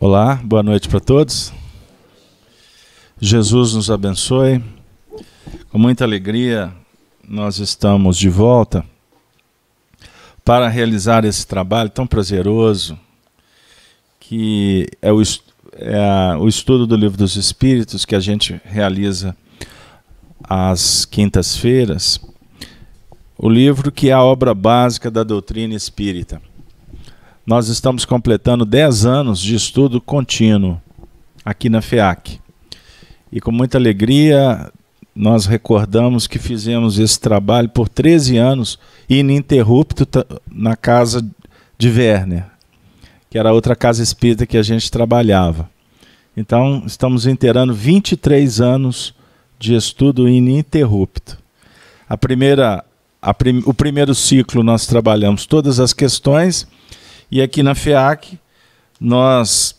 Olá, boa noite para todos. Jesus nos abençoe. Com muita alegria, nós estamos de volta para realizar esse trabalho tão prazeroso, que é o estudo do Livro dos Espíritos, que a gente realiza às quintas-feiras. O livro que é a obra básica da doutrina espírita. Nós estamos completando 10 anos de estudo contínuo aqui na FEAC. E com muita alegria nós recordamos que fizemos esse trabalho por 13 anos ininterrupto na casa de Werner, que era outra casa espírita que a gente trabalhava. Então estamos inteirando 23 anos de estudo ininterrupto. O primeiro ciclo nós trabalhamos todas as questões. E aqui na FEAC, nós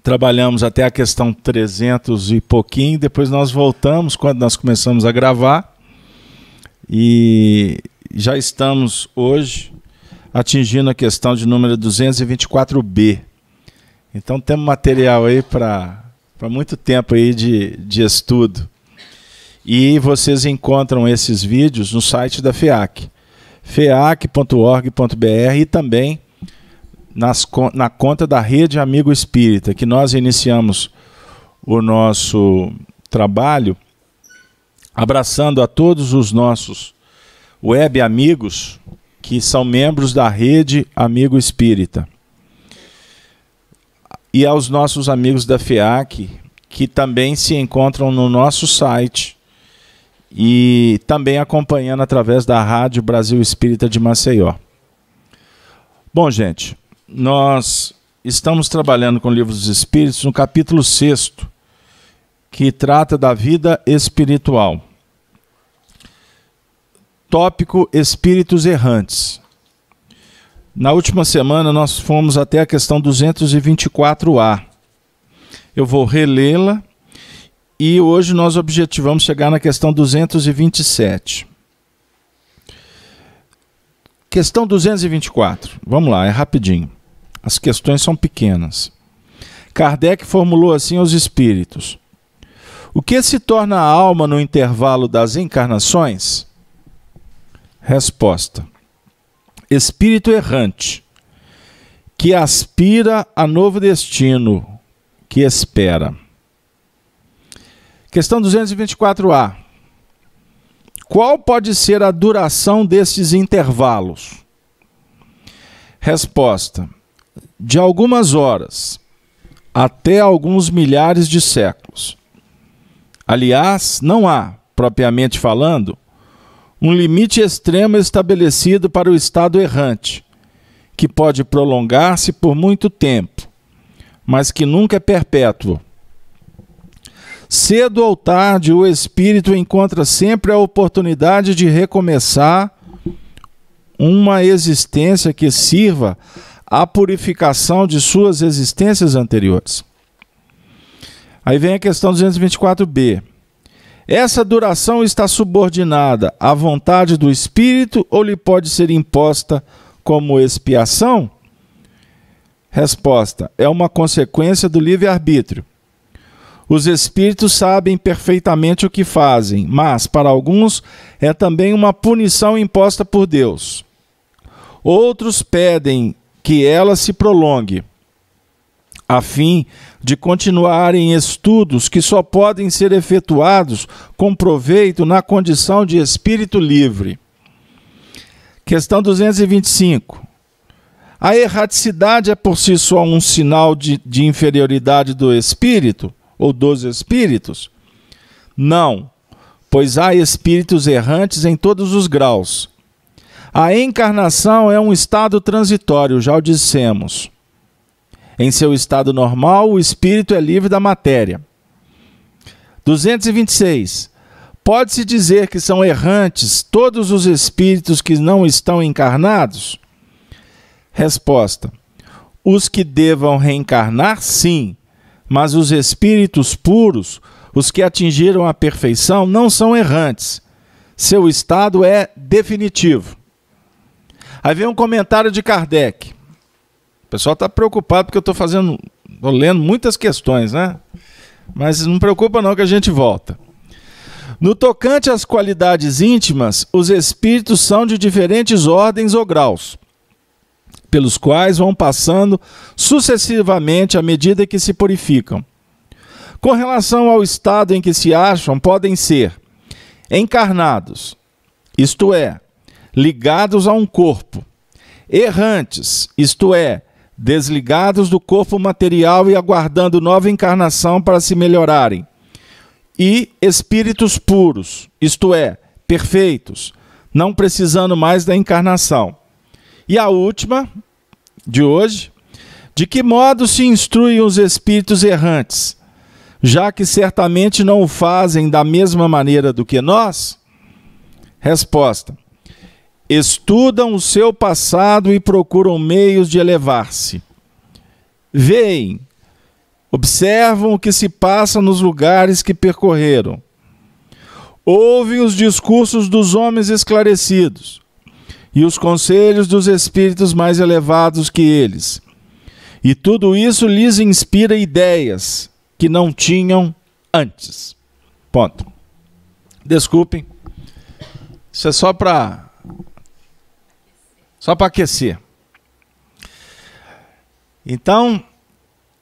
trabalhamos até a questão 300 e pouquinho, depois nós voltamos quando nós começamos a gravar, e já estamos hoje atingindo a questão de número 224B. Então temos material aí para muito tempo aí de estudo. E vocês encontram esses vídeos no site da FEAC, feac.org.br, e também na conta da Rede Amigo Espírita, que nós iniciamos o nosso trabalho abraçando a todos os nossos web amigos que são membros da Rede Amigo Espírita, e aos nossos amigos da FEAC, que também se encontram no nosso site e também acompanhando através da Rádio Brasil Espírita de Maceió. Bom, gente, nós estamos trabalhando com o Livro dos Espíritos no capítulo 6º, que trata da vida espiritual. Tópico Espíritos Errantes. Na última semana nós fomos até a questão 224A. Eu vou relê-la e hoje nós objetivamos chegar na questão 227. Questão 224. Vamos lá, é rapidinho. As questões são pequenas. Kardec formulou assim aos espíritos: o que se torna a alma no intervalo das encarnações? Resposta: espírito errante, que aspira a novo destino, que espera. Questão 224A. Qual pode ser a duração destes intervalos? Resposta: de algumas horas até alguns milhares de séculos. Aliás, não há, propriamente falando, um limite extremo estabelecido para o estado errante, que pode prolongar-se por muito tempo, mas que nunca é perpétuo. Cedo ou tarde, o espírito encontra sempre a oportunidade de recomeçar uma existência que sirva à purificação de suas existências anteriores. Aí vem a questão 224B. Essa duração está subordinada à vontade do espírito ou lhe pode ser imposta como expiação? Resposta: é uma consequência do livre-arbítrio. Os espíritos sabem perfeitamente o que fazem, mas, para alguns, é também uma punição imposta por Deus. Outros pedem que ela se prolongue, a fim de continuarem estudos que só podem ser efetuados com proveito na condição de espírito livre. Questão 225. A erraticidade é por si só um sinal de inferioridade do espírito? Ou dos espíritos? Não, pois há espíritos errantes em todos os graus. A encarnação é um estado transitório, já o dissemos. Em seu estado normal, o espírito é livre da matéria. 226. Pode-se dizer que são errantes todos os espíritos que não estão encarnados? Resposta: os que devam reencarnar, sim. Mas os espíritos puros, os que atingiram a perfeição, não são errantes. Seu estado é definitivo. Aí vem um comentário de Kardec. O pessoal está preocupado porque eu estou fazendo Estou lendo muitas questões, né? Mas não preocupa não que a gente volta. No tocante às qualidades íntimas, os espíritos são de diferentes ordens ou graus, pelos quais vão passando sucessivamente à medida que se purificam. Com relação ao estado em que se acham, podem ser encarnados, isto é, ligados a um corpo, errantes, isto é, desligados do corpo material e aguardando nova encarnação para se melhorarem, e espíritos puros, isto é, perfeitos, não precisando mais da encarnação. E a última, de hoje, de que modo se instruem os espíritos errantes, já que certamente não o fazem da mesma maneira do que nós? Resposta: estudam o seu passado e procuram meios de elevar-se. Veem, observam o que se passa nos lugares que percorreram. Ouvem os discursos dos homens esclarecidos e os conselhos dos espíritos mais elevados que eles. E tudo isso lhes inspira ideias que não tinham antes. Ponto. Desculpem. Isso é só para aquecer. Então,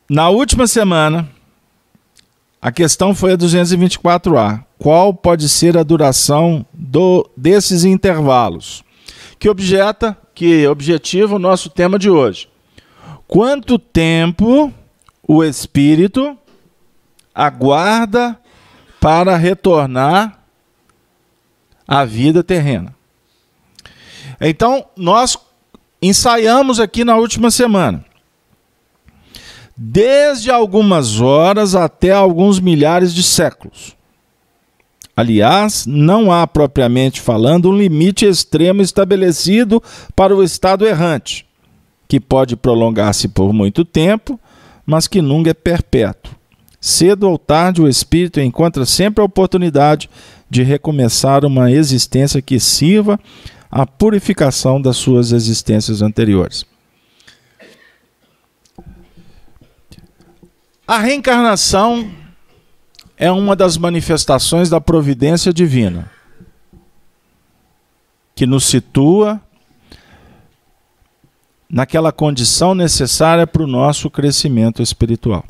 na última semana, a questão foi a 224A. Qual pode ser a duração desses intervalos? Que objetiva o nosso tema de hoje. Quanto tempo o espírito aguarda para retornar à vida terrena? Então, nós ensaiamos aqui na última semana, desde algumas horas até alguns milhares de séculos. Aliás, não há, propriamente falando, um limite extremo estabelecido para o estado errante, que pode prolongar-se por muito tempo, mas que nunca é perpétuo. Cedo ou tarde, o espírito encontra sempre a oportunidade de recomeçar uma existência que sirva à purificação das suas existências anteriores. A reencarnação é uma das manifestações da providência divina, que nos situa naquela condição necessária para o nosso crescimento espiritual.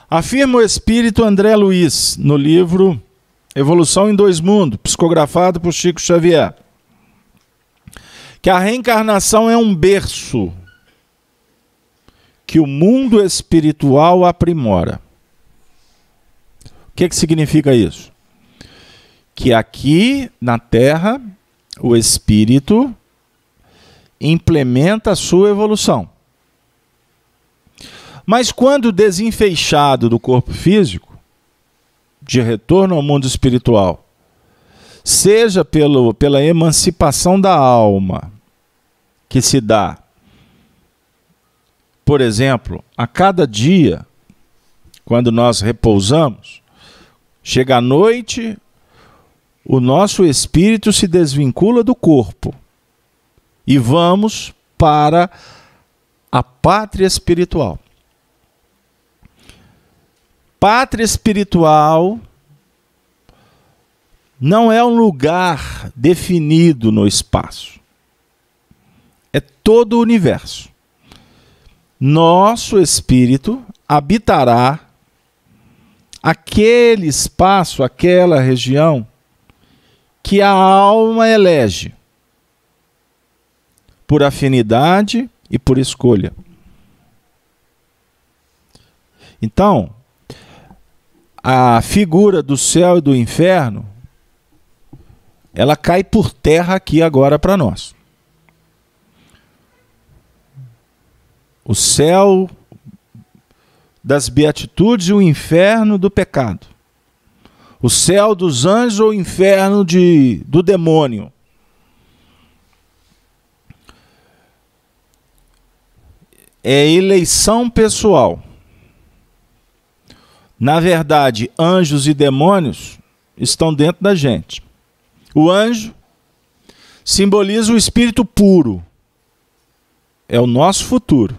Afirma o espírito André Luiz, no livro Evolução em Dois Mundos, psicografado por Chico Xavier, que a reencarnação é um berço que o mundo espiritual aprimora. O que significa isso? Que aqui na Terra o espírito implementa a sua evolução. Mas quando desenfeixado do corpo físico, de retorno ao mundo espiritual, seja pela emancipação da alma, que se dá, por exemplo, a cada dia, quando nós repousamos, chega a noite, o nosso espírito se desvincula do corpo e vamos para a pátria espiritual. Pátria espiritual não é um lugar definido no espaço. É todo o universo. Nosso espírito habitará aquele espaço, aquela região que a alma elege por afinidade e por escolha. Então, a figura do céu e do inferno, ela cai por terra aqui agora para nós. O céu das beatitudes e o inferno do pecado. O céu dos anjos ou o inferno do demônio. É eleição pessoal. Na verdade, anjos e demônios estão dentro da gente. O anjo simboliza o espírito puro. É o nosso futuro.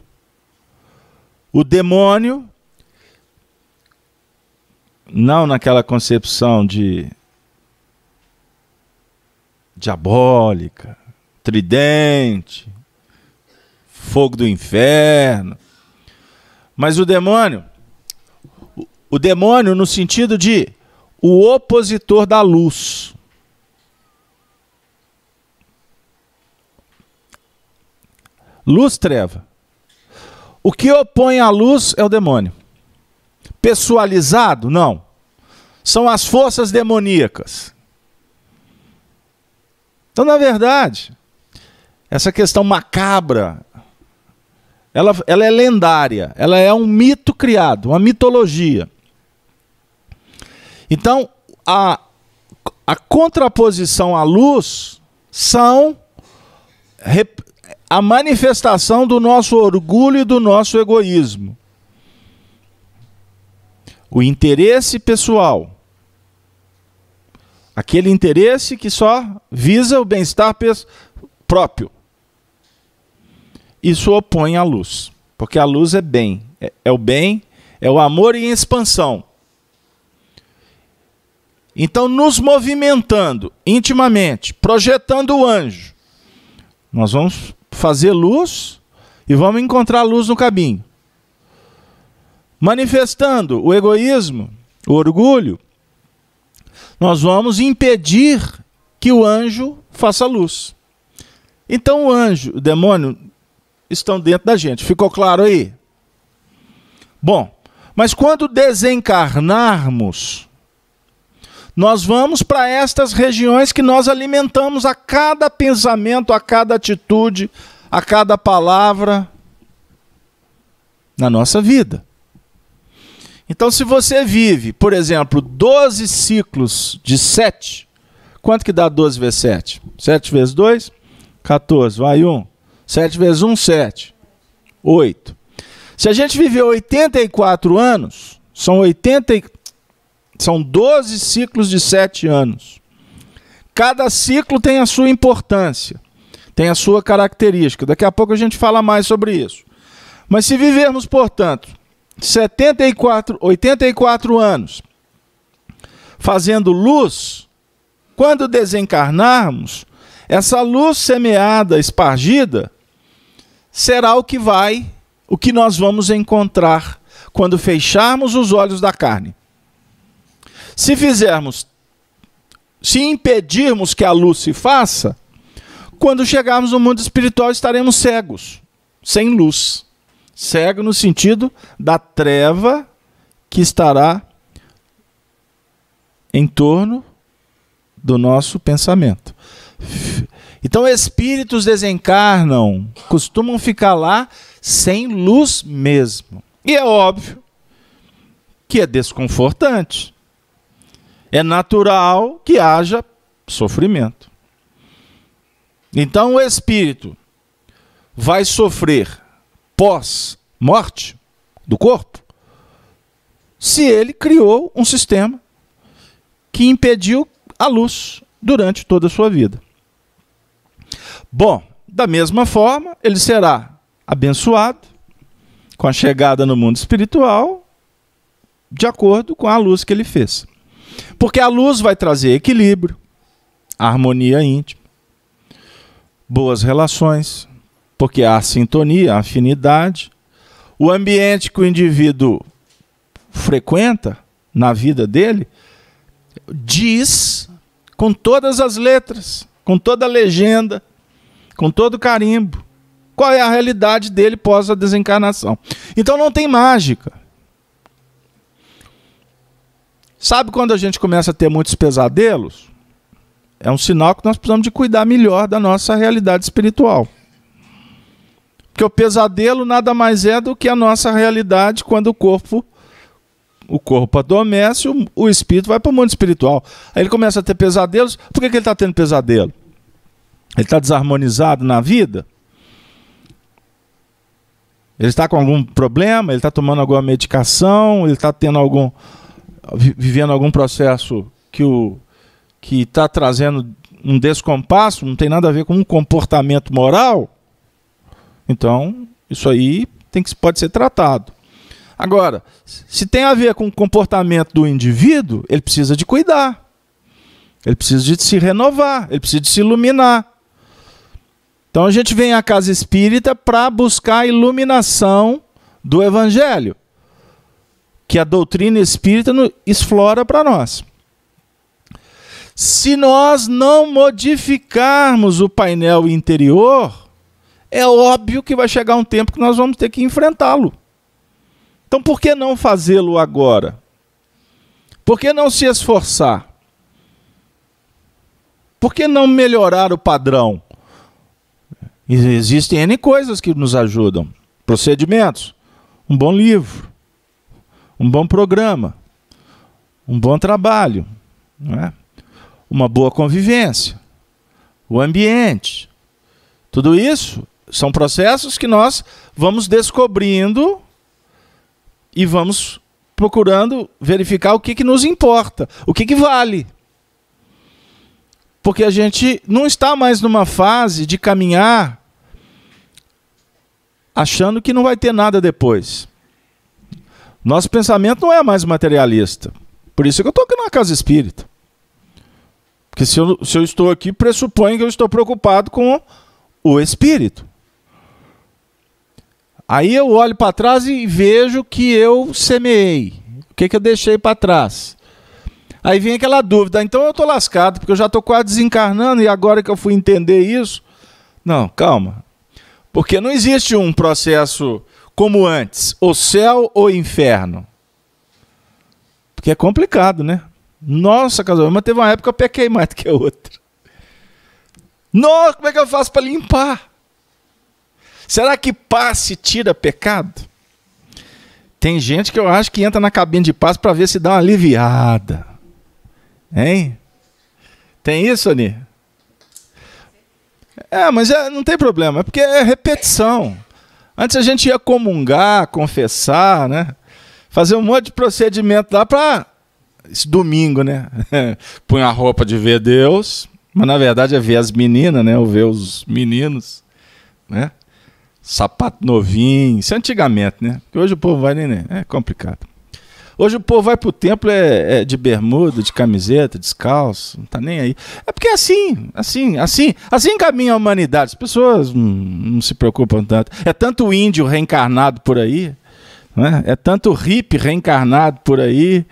O demônio, não naquela concepção de diabólica, tridente, fogo do inferno, mas o demônio no sentido de o opositor da luz. Luz, treva. O que opõe à luz é o demônio. Pessoalizado? Não. São as forças demoníacas. Então, na verdade, essa questão macabra, ela é lendária. Ela é um mito criado, uma mitologia. Então, a contraposição à luz são a manifestação do nosso orgulho e do nosso egoísmo. O interesse pessoal. Aquele interesse que só visa o bem-estar próprio. Isso opõe à luz. Porque a luz é bem. É o bem, é o amor em expansão. Então, nos movimentando intimamente, projetando o anjo, nós vamos fazer luz e vamos encontrar luz no caminho. Manifestando o egoísmo, o orgulho, nós vamos impedir que o anjo faça luz. Então o anjo, o demônio, estão dentro da gente. Ficou claro aí? Bom, mas quando desencarnarmos, nós vamos para estas regiões que nós alimentamos a cada pensamento, a cada atitude, a cada palavra na nossa vida. Então, se você vive, por exemplo, 12 ciclos de 7, quanto que dá 12 vezes 7? 7 vezes 2? 14, vai 1. 7 vezes 1, 7. 8. Se a gente viver 84 anos, são 12 ciclos de 7 anos. Cada ciclo tem a sua importância, tem a sua característica. Daqui a pouco a gente fala mais sobre isso. Mas se vivermos, portanto, 84 anos fazendo luz, quando desencarnarmos, essa luz semeada, espargida, será o que nós vamos encontrar quando fecharmos os olhos da carne. Se impedirmos que a luz se faça, quando chegarmos no mundo espiritual estaremos cegos, sem luz. Cego no sentido da treva que estará em torno do nosso pensamento. Então, espíritos desencarnam, costumam ficar lá sem luz mesmo. E é óbvio que é desconfortante. É natural que haja sofrimento. Então, o espírito vai sofrer pós-morte do corpo, se ele criou um sistema que impediu a luz durante toda a sua vida. Bom, da mesma forma, ele será abençoado com a chegada no mundo espiritual de acordo com a luz que ele fez. Porque a luz vai trazer equilíbrio, harmonia íntima, boas relações, porque há sintonia, afinidade. O ambiente que o indivíduo frequenta na vida dele diz com todas as letras, com toda a legenda, com todo o carimbo, qual é a realidade dele pós a desencarnação. Então não tem mágica. Sabe quando a gente começa a ter muitos pesadelos? É um sinal que nós precisamos de cuidar melhor da nossa realidade espiritual. Porque o pesadelo nada mais é do que a nossa realidade quando o corpo adormece, o espírito vai para o mundo espiritual. Aí ele começa a ter pesadelos. Por que ele está tendo pesadelo? Ele está desarmonizado na vida? Ele está com algum problema? Ele está tomando alguma medicação? Ele está vivendo algum processo que está trazendo um descompasso? Não tem nada a ver com um comportamento moral? Então, isso aí pode ser tratado. Agora, se tem a ver com o comportamento do indivíduo, ele precisa de cuidar. Ele precisa de se renovar, ele precisa de se iluminar. Então a gente vem à casa espírita para buscar a iluminação do Evangelho, que a doutrina espírita explora para nós. Se nós não modificarmos o painel interior, é óbvio que vai chegar um tempo que nós vamos ter que enfrentá-lo. Então por que não fazê-lo agora? Por que não se esforçar? Por que não melhorar o padrão? Existem N coisas que nos ajudam. Procedimentos, um bom livro, um bom programa, um bom trabalho, não é? Uma boa convivência, o ambiente. Tudo isso são processos que nós vamos descobrindo e vamos procurando verificar o que nos importa, o que vale. Porque a gente não está mais numa fase de caminhar achando que não vai ter nada depois. Nosso pensamento não é mais materialista. Por isso que eu estou aqui na casa espírita. Porque se eu estou aqui, pressupõe que eu estou preocupado com o espírito. Aí eu olho para trás e vejo que eu semeei. O que eu deixei para trás? Aí vem aquela dúvida, então eu estou lascado, porque eu já estou quase desencarnando e agora que eu fui entender isso... Não, calma. Porque não existe um processo como antes, o céu ou inferno. Porque é complicado, né? Nossa, Casalma, mas teve uma época que eu pequei mais do que a outra. Nossa, como é que eu faço para limpar? Será que passe tira pecado? Tem gente que eu acho que entra na cabine de passe para ver se dá uma aliviada. Hein? Tem isso, Ani? Mas não tem problema, é porque é repetição. Antes a gente ia comungar, confessar, né? Fazer um monte de procedimento lá para... Esse domingo, né? Põe a roupa de ver Deus, mas na verdade é ver as meninas, né? Ou ver os meninos, né? Sapato novinho, isso é antigamente, né? Porque hoje o povo vai nem... É complicado. Hoje o povo vai pro templo de bermuda, de camiseta, descalço, não tá nem aí. É porque é assim caminha a humanidade. As pessoas não se preocupam tanto. É tanto índio reencarnado por aí, né? É tanto hippie reencarnado por aí,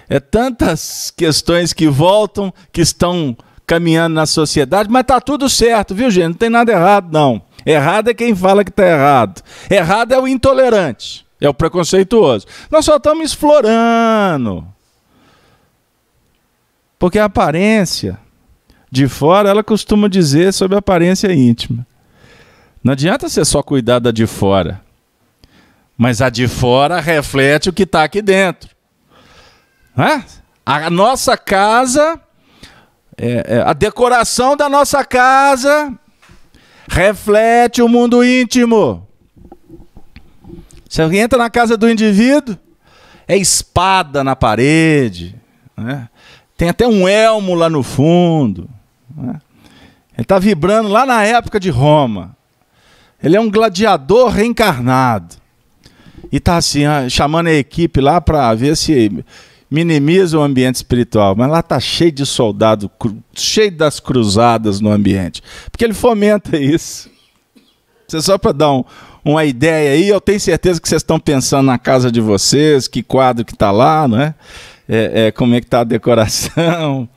é tantas questões que voltam, que estão caminhando na sociedade, mas tá tudo certo, viu, gente? Não tem nada errado, não. Errado é quem fala que tá errado. Errado é o intolerante. É o preconceituoso. Nós só estamos explorando. Porque a aparência de fora, ela costuma dizer sobre a aparência íntima. Não adianta você só cuidar da de fora. Mas a de fora reflete o que está aqui dentro. A nossa casa, a decoração da nossa casa reflete o mundo íntimo. Você entra na casa do indivíduo, é espada na parede, né? Tem até um elmo lá no fundo, né? Ele está vibrando lá na época de Roma. Ele é um gladiador reencarnado. E está assim, chamando a equipe lá para ver se minimiza o ambiente espiritual. Mas lá está cheio de soldado, cheio das cruzadas no ambiente. Porque ele fomenta isso. Isso é só para dar uma ideia aí. Eu tenho certeza que vocês estão pensando na casa de vocês, que quadro que está lá, não é? Como é que está a decoração.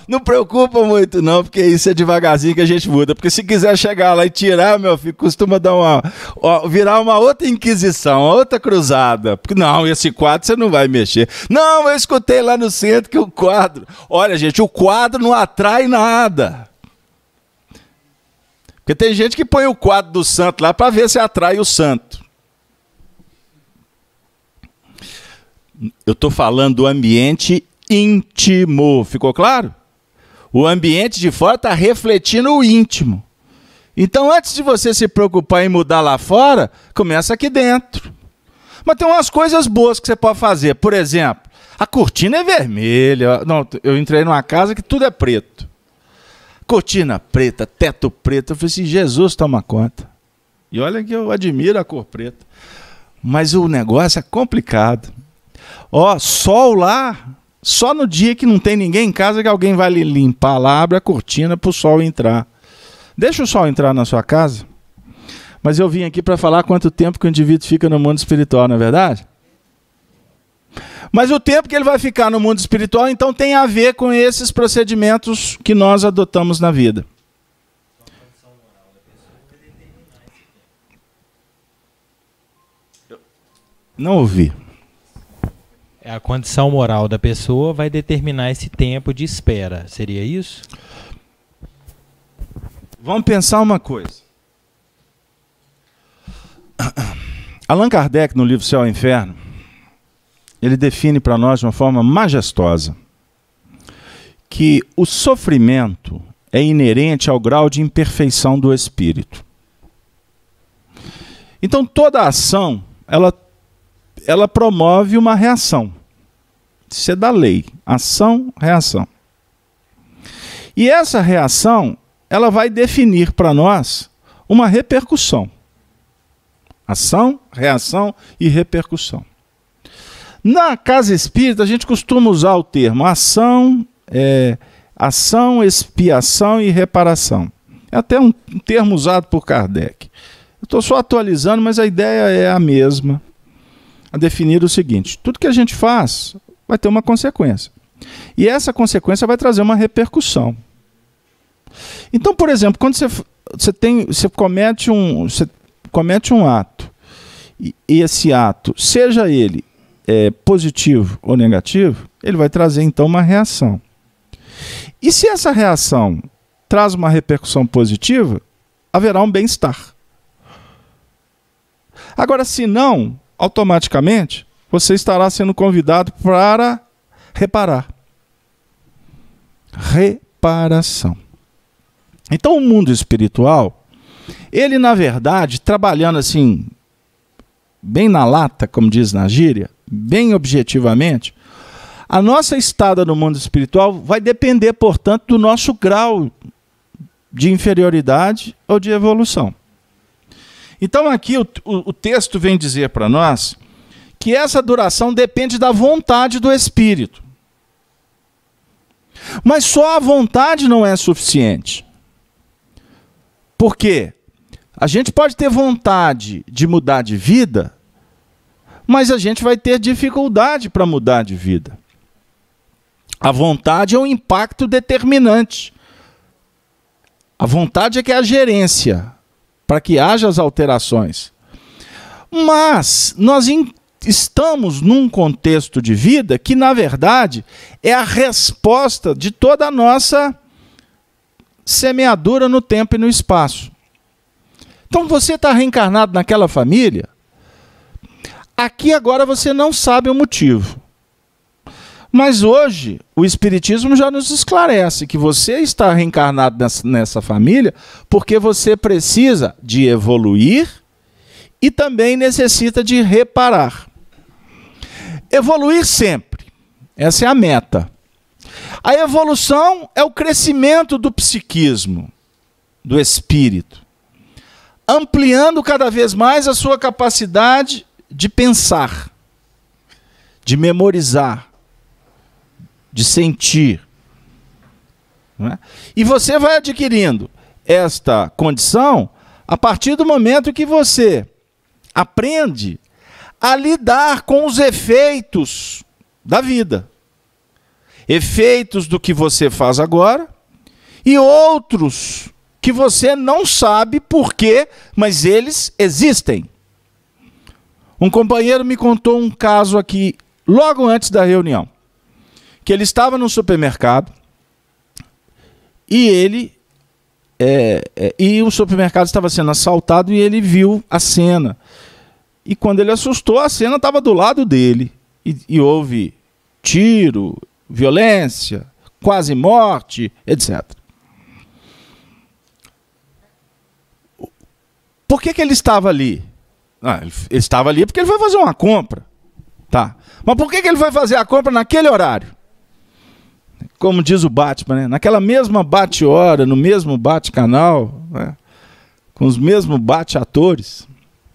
Não preocupa muito não, porque isso é devagarzinho que a gente muda. Porque se quiser chegar lá e tirar, meu filho, costuma dar virar uma outra inquisição, uma outra cruzada. Porque não, esse quadro você não vai mexer. Não, eu escutei lá no centro que o quadro... Olha, gente, o quadro não atrai nada. Porque tem gente que põe o quadro do santo lá para ver se atrai o santo. Eu estou falando do ambiente íntimo. Ficou claro? O ambiente de fora está refletindo o íntimo. Então, antes de você se preocupar em mudar lá fora, começa aqui dentro. Mas tem umas coisas boas que você pode fazer. Por exemplo, a cortina é vermelha. Não, eu entrei numa casa que tudo é preto. Cortina preta, teto preto. Eu falei assim, Jesus toma conta. E olha que eu admiro a cor preta. Mas o negócio é complicado. Ó, sol lá, só no dia que não tem ninguém em casa que alguém vai limpar lá, abre a cortina para o sol entrar. Deixa o sol entrar na sua casa. Mas eu vim aqui para falar quanto tempo que o indivíduo fica no mundo espiritual, não é verdade? Mas o tempo que ele vai ficar no mundo espiritual, então, tem a ver com esses procedimentos que nós adotamos na vida. Não ouvi. A condição moral da pessoa vai determinar esse tempo de espera. Seria isso? Vamos pensar uma coisa. Allan Kardec, no livro Céu e Inferno, ele define para nós de uma forma majestosa que o sofrimento é inerente ao grau de imperfeição do espírito. Então toda ação, ela promove uma reação. Isso é da lei. Ação, reação. E essa reação, ela vai definir para nós uma repercussão. Ação, reação e repercussão. Na casa espírita, a gente costuma usar o termo ação, expiação e reparação. É até um termo usado por Kardec. Eu estou só atualizando, mas a ideia é a mesma. A definir o seguinte: tudo que a gente faz vai ter uma consequência. E essa consequência vai trazer uma repercussão. Então, por exemplo, quando você comete um ato, e esse ato, seja ele positivo ou negativo, ele vai trazer então uma reação. E se essa reação traz uma repercussão positiva, haverá um bem-estar. Agora, se não, automaticamente você estará sendo convidado para reparar. Reparação. Então, o mundo espiritual, ele, na verdade, trabalhando assim, bem na lata, como diz na gíria, bem objetivamente, a nossa estada no mundo espiritual vai depender, portanto, do nosso grau de inferioridade ou de evolução. Então, aqui o texto vem dizer para nós que essa duração depende da vontade do espírito. Mas só a vontade não é suficiente. Por quê? A gente pode ter vontade de mudar de vida, mas a gente vai ter dificuldade para mudar de vida. A vontade é um impacto determinante. A vontade é que é a gerência para que haja as alterações. Mas nós estamos num contexto de vida que, na verdade, é a resposta de toda a nossa semeadura no tempo e no espaço. Então você está reencarnado naquela família, aqui agora você não sabe o motivo. Mas hoje o Espiritismo já nos esclarece que você está reencarnado nessa família porque você precisa de evoluir e também necessita de reparar. Evoluir sempre, essa é a meta. A evolução é o crescimento do psiquismo, do espírito, ampliando cada vez mais a sua capacidade de pensar, de memorizar, de sentir. Não é? E você vai adquirindo esta condição a partir do momento que você aprende a lidar com os efeitos da vida. Efeitos do que você faz agora e outros que você não sabe por quê, mas eles existem. Um companheiro me contou um caso aqui, logo antes da reunião, que ele estava no supermercado e o supermercado estava sendo assaltado e ele viu a cena. E quando ele assustou, a cena estava do lado dele. E houve tiro, violência, quase morte, etc. Por que ele estava ali? Ele estava ali porque ele foi fazer uma compra. Tá. Mas por que ele foi fazer a compra naquele horário? Como diz o Batman, né? Naquela mesma bate-hora, no mesmo bate-canal, né? Com os mesmos bate-atores.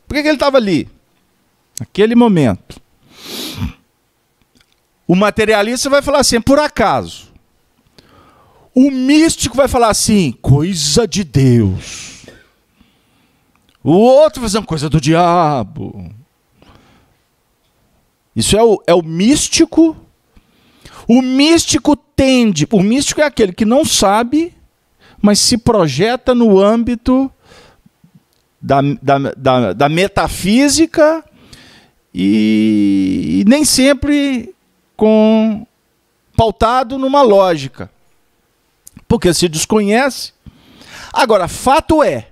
Por que ele estava ali? Naquele momento. O materialista vai falar assim, por acaso. O místico vai falar assim, coisa de Deus. O outro vai dizer, coisa do diabo. Isso é o místico. O místico tende, o místico é aquele que não sabe, mas se projeta no âmbito da metafísica e nem sempre pautado numa lógica, porque se desconhece. Agora, fato é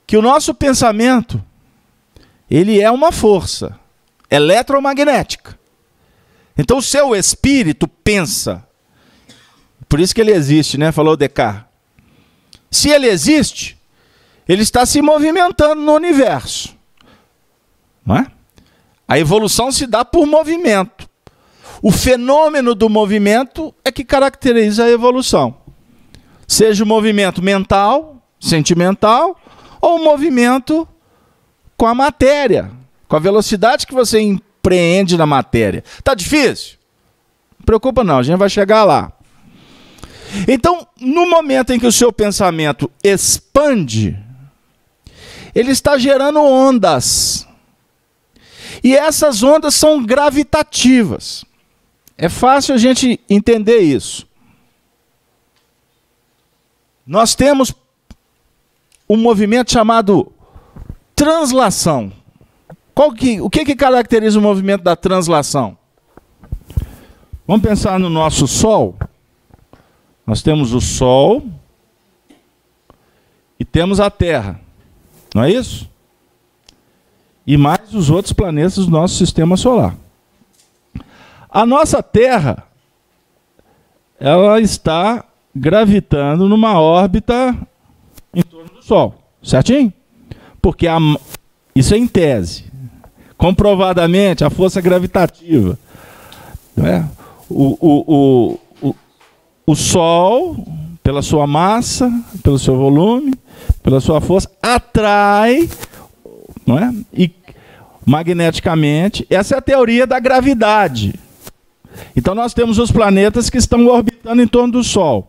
que o nosso pensamento, ele é uma força eletromagnética. Então o seu espírito pensa. Por isso que ele existe, né? Falou Descartes. Se ele existe, ele está se movimentando no universo. Não é? A evolução se dá por movimento. O fenômeno do movimento é que caracteriza a evolução. Seja o movimento mental, sentimental, ou o movimento com a matéria, com a velocidade que você empreende na matéria. Tá difícil? Não preocupa não, a gente vai chegar lá. Então, no momento em que o seu pensamento expande, ele está gerando ondas. E essas ondas são gravitativas. É fácil a gente entender isso. Nós temos um movimento chamado translação. O que caracteriza o movimento da translação? Vamos pensar no nosso Sol. Nós temos o Sol e temos a Terra. Não é isso? E mais os outros planetas do nosso sistema solar. A nossa Terra, ela está gravitando numa órbita em torno do Sol. Certinho? Porque isso é em tese. Comprovadamente, a força gravitativa. Não é? O Sol, pela sua massa, pelo seu volume, pela sua força, atrai, não é? E magneticamente, essa é a teoria da gravidade. Então nós temos os planetas que estão orbitando em torno do Sol.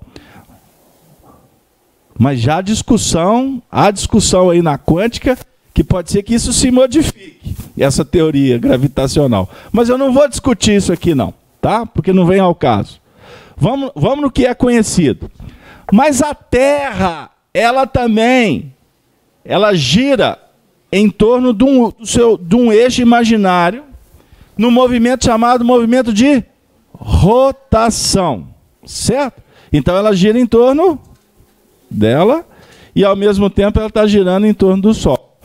Mas já há discussão aí na quântica que pode ser que isso se modifique, essa teoria gravitacional. Mas eu não vou discutir isso aqui não, tá? Porque não vem ao caso. Vamos no que é conhecido. Mas a Terra, ela também, ela gira em torno de um eixo imaginário, num movimento chamado movimento de rotação, certo? Então ela gira em torno dela e ao mesmo tempo ela está girando em torno do Sol.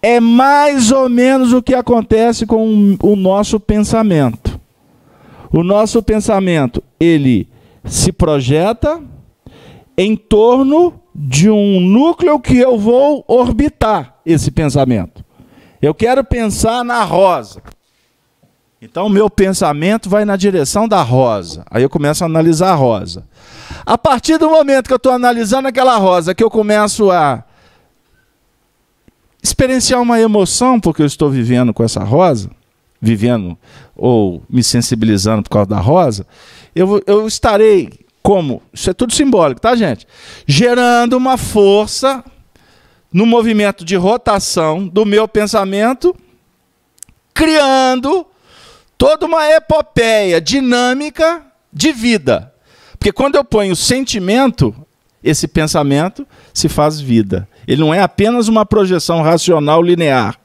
É mais ou menos o que acontece com o nosso pensamento. O nosso pensamento, ele se projeta em torno de um núcleo que eu vou orbitar esse pensamento. Eu quero pensar na rosa. Então, o meu pensamento vai na direção da rosa. Aí eu começo a analisar a rosa. A partir do momento que eu estou analisando aquela rosa, que eu começo a experienciar uma emoção, porque eu estou vivendo com essa rosa, vivendo ou me sensibilizando por causa da rosa, eu estarei como? Isso é tudo simbólico, tá, gente? Gerando uma força no movimento de rotação do meu pensamento, criando toda uma epopeia dinâmica de vida. Porque quando eu ponho sentimento, esse pensamento se faz vida. Ele não é apenas uma projeção racional linear.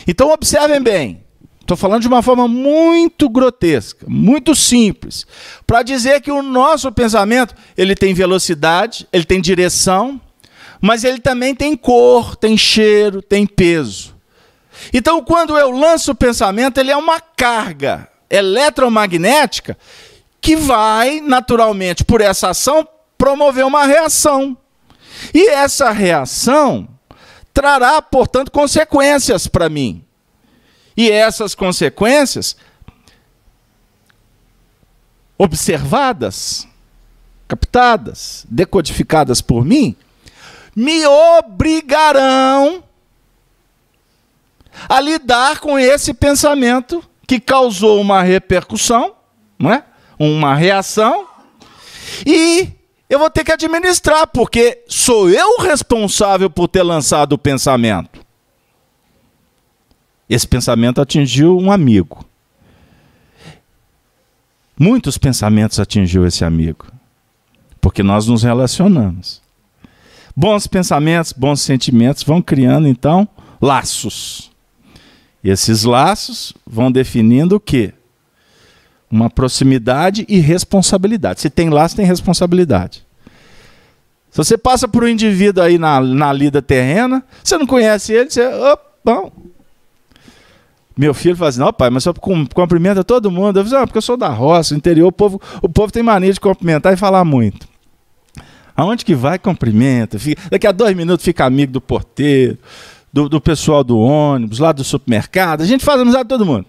Então observem bem, estou falando de uma forma muito grotesca, muito simples, para dizer que o nosso pensamento, ele tem velocidade, ele tem direção, mas ele também tem cor, tem cheiro, tem peso. Então, quando eu lanço o pensamento, ele é uma carga eletromagnética que vai, naturalmente, por essa ação, promover uma reação. E essa reação trará, portanto, consequências para mim. E essas consequências, observadas, captadas, decodificadas por mim, me obrigarão a lidar com esse pensamento que causou uma repercussão, não é? Uma reação, e eu vou ter que administrar, porque sou eu o responsável por ter lançado o pensamento. Esse pensamento atingiu um amigo. Muitos pensamentos atingiu esse amigo, porque nós nos relacionamos. Bons pensamentos, bons sentimentos vão criando, então, laços. E esses laços vão definindo o quê? Uma proximidade e responsabilidade. Se tem laço, tem responsabilidade. Se você passa por um indivíduo aí na lida terrena, você não conhece ele, você... bom. Meu filho fala assim, não, pai, mas só cumprimenta todo mundo. Eu falo, porque eu sou da roça, interior, o povo tem mania de cumprimentar e falar muito. Aonde que vai, cumprimenta. Daqui a 2 minutos fica amigo do porteiro, do pessoal do ônibus, lá do supermercado. A gente faz amizade com todo mundo.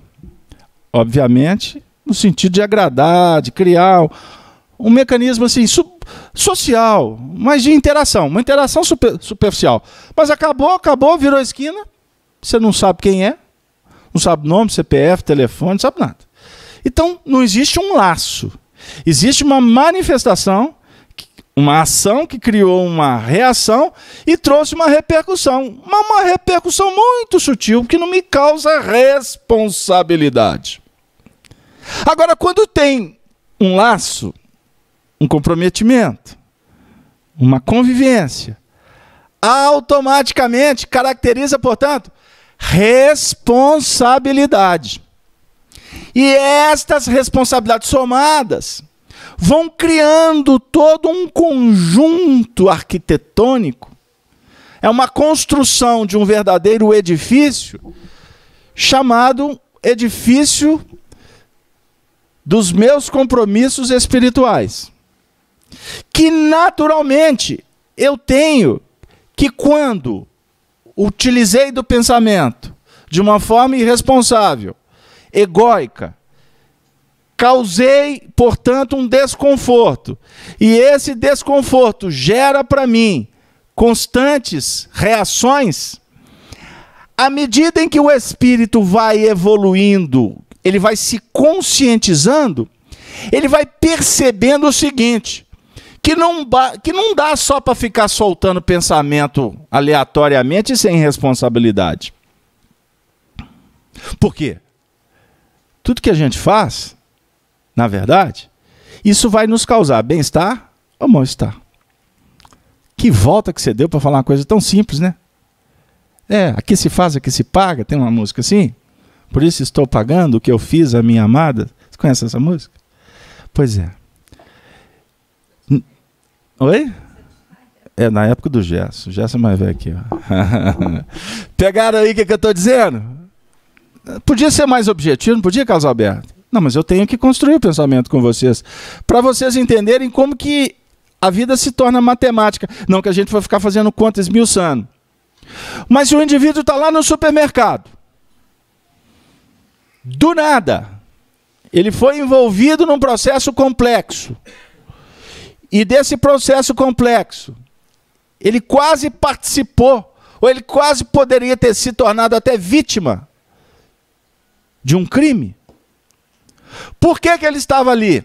Obviamente, no sentido de agradar, de criar um mecanismo assim, social, mas de interação. Uma interação superficial. Mas acabou, virou esquina. Você não sabe quem é. Não sabe nome, CPF, telefone, não sabe nada. Então, não existe um laço. Existe uma manifestação, uma ação que criou uma reação e trouxe uma repercussão. Uma repercussão muito sutil, que não me causa responsabilidade. Agora, quando tem um laço, um comprometimento, uma convivência, automaticamente caracteriza, portanto, responsabilidade. E estas responsabilidades somadas vão criando todo um conjunto arquitetônico. É uma construção de um verdadeiro edifício, chamado edifício dos meus compromissos espirituais. Que naturalmente eu tenho que, quando utilizei do pensamento de uma forma irresponsável, egóica, causei, portanto, um desconforto. E esse desconforto gera para mim constantes reações. À medida em que o espírito vai evoluindo, ele vai se conscientizando, ele vai percebendo o seguinte, que não dá só para ficar soltando pensamento aleatoriamente e sem responsabilidade. Por quê? Tudo que a gente faz, na verdade, isso vai nos causar bem-estar ou mal-estar. Que volta que você deu para falar uma coisa tão simples, né? Aqui se faz, aqui se paga, tem uma música assim. Por isso estou pagando o que eu fiz à minha amada. Você conhece essa música? Pois é. Oi? É na época do Gerson. O Gerson é mais velho aqui. Ó. Pegaram aí o que eu estou dizendo? Podia ser mais objetivo, não podia, Carlos Alberto? Não, mas eu tenho que construir o pensamento com vocês. Para vocês entenderem como que a vida se torna matemática. Não que a gente vai ficar fazendo contas esmiuçando. Mas se o indivíduo está lá no supermercado, do nada, ele foi envolvido num processo complexo. E desse processo complexo, ele quase participou, ou ele quase poderia ter se tornado até vítima de um crime. Por que ele estava ali?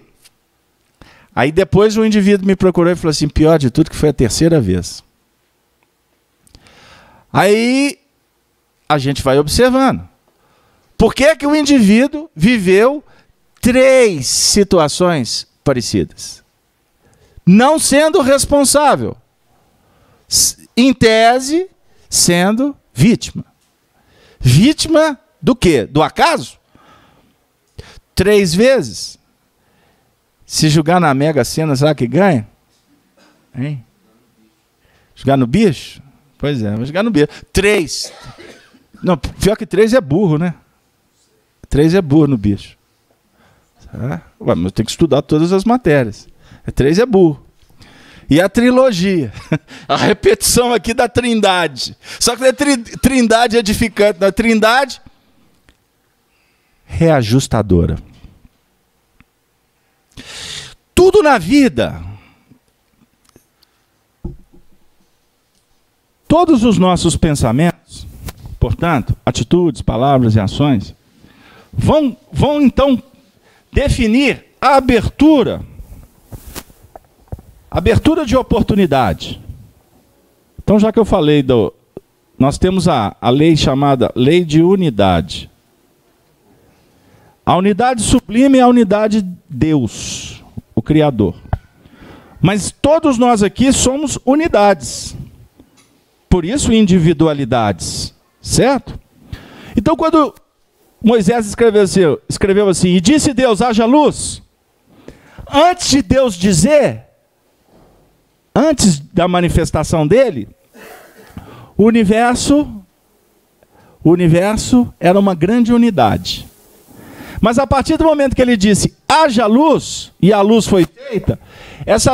Aí depois o indivíduo me procurou e falou assim, pior de tudo que foi a 3ª vez. Aí a gente vai observando. Por que o indivíduo viveu 3 situações parecidas? Não sendo responsável. Em tese, sendo vítima. Vítima do quê? Do acaso? 3 vezes. Se jogar na Mega Sena, será que ganha? Hein? Jogar no bicho? Pois é, vou jogar no bicho. 3. Não, pior que 3 é burro, né? 3 é burro no bicho. Ué, mas eu tenho que estudar todas as matérias. 3 é burro. E a trilogia. A repetição aqui da trindade. Só que não é trindade edificante, não é trindade reajustadora. Tudo na vida, todos os nossos pensamentos, portanto, atitudes, palavras e ações, vão então definir a abertura de oportunidade. Então, já que eu falei nós temos a lei chamada lei de unidade. A unidade sublime é a unidade de Deus, o Criador. Mas todos nós aqui somos unidades. Por isso, individualidades. Certo? Então, quando Moisés escreveu assim, e disse Deus, haja luz, antes de Deus dizer, antes da manifestação dele, o universo era uma grande unidade. Mas a partir do momento que ele disse, haja luz, e a luz foi feita, essa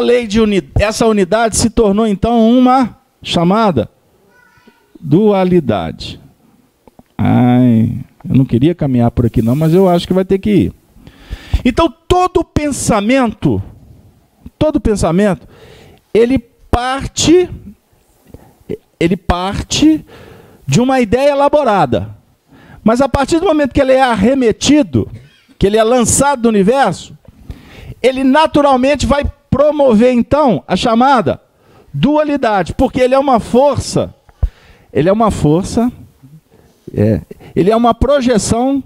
unidade se tornou então uma chamada dualidade. Eu não queria caminhar por aqui não, mas eu acho que vai ter que ir. Então todo pensamento, ele parte de uma ideia elaborada. Mas a partir do momento que ele é arremetido, que ele é lançado do universo, ele naturalmente vai promover então a chamada dualidade, porque ele é uma força, ele é uma projeção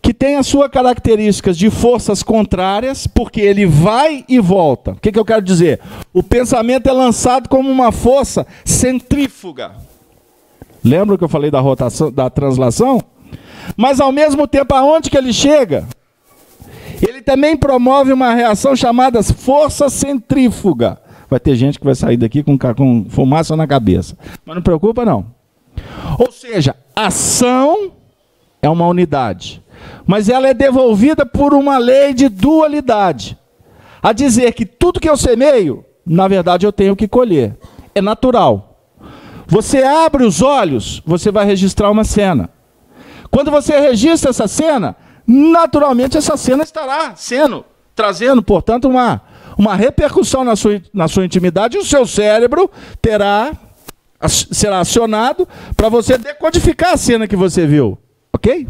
que tem as suas características de forças contrárias, porque ele vai e volta. O que eu quero dizer? O pensamento é lançado como uma força centrífuga. Lembra que eu falei da rotação, da translação? Mas ao mesmo tempo, aonde que ele chega? Ele também promove uma reação chamada força centrífuga. Vai ter gente que vai sair daqui com fumaça na cabeça. Mas não preocupa não. Ou seja, ação é uma unidade, mas ela é devolvida por uma lei de dualidade. A dizer que tudo que eu semeio, na verdade eu tenho que colher. É natural. Você abre os olhos, você vai registrar uma cena. Quando você registra essa cena, naturalmente essa cena estará trazendo, portanto, uma repercussão na sua intimidade, e o seu cérebro será acionado para você decodificar a cena que você viu. Ok?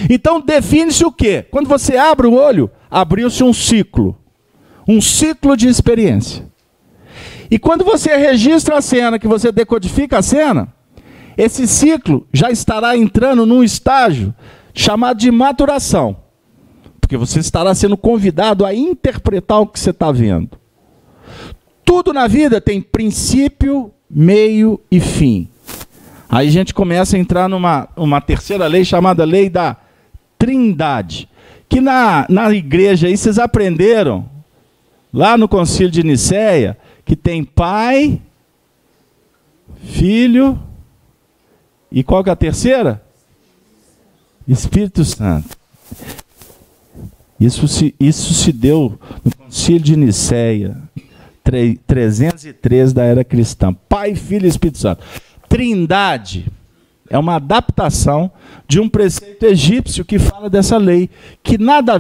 Então define-se o quê? Quando você abre o olho, abriu-se um ciclo de experiência. E quando você registra a cena, que você decodifica a cena, esse ciclo já estará entrando num estágio chamado de maturação. Porque você estará sendo convidado a interpretar o que você está vendo. Tudo na vida tem princípio, meio e fim. Aí a gente começa a entrar numa terceira lei chamada lei da Trindade. Que na igreja aí vocês aprenderam, lá no Concílio de Nicéia, que tem Pai, Filho, e qual que é a terceira? Espírito Santo. Isso se deu no Concílio de Nicéia, 303 da era cristã. Pai, Filho e Espírito Santo. Trindade é uma adaptação de um preceito egípcio que fala dessa lei, que nada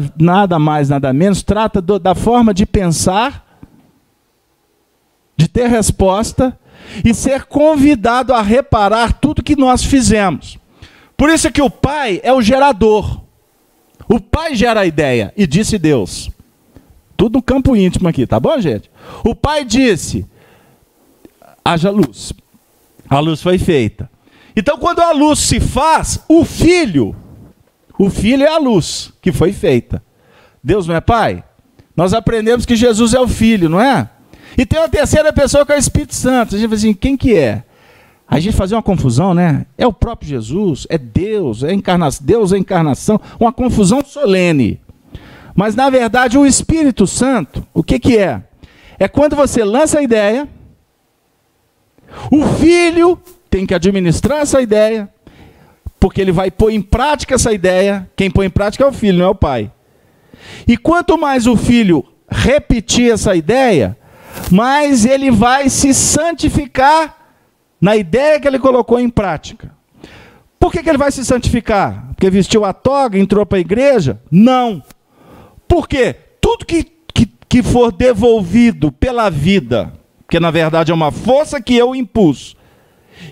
mais, nada menos, trata da forma de pensar, de ter resposta e ser convidado a reparar tudo que nós fizemos. Por isso é que o Pai é o gerador. O Pai gera a ideia, e disse Deus. Tudo no campo íntimo aqui, tá bom, gente? O Pai disse, haja luz. A luz foi feita. Então, quando a luz se faz, o Filho é a luz que foi feita. Deus não é Pai? Nós aprendemos que Jesus é o Filho, não é? E tem uma terceira pessoa que é o Espírito Santo. A gente fala assim, quem que é? A gente fazia uma confusão, né? É o próprio Jesus, é Deus, Deus é encarnação, uma confusão solene. Mas, na verdade, o Espírito Santo, o que é? É quando você lança a ideia, o Filho tem que administrar essa ideia, porque ele vai pôr em prática essa ideia. Quem põe em prática é o Filho, não é o Pai. E quanto mais o Filho repetir essa ideia, mais ele vai se santificar na ideia que ele colocou em prática. Por que ele vai se santificar? Porque vestiu a toga, entrou para a igreja? Não. Por quê? Tudo que for devolvido pela vida, que na verdade é uma força que eu impus,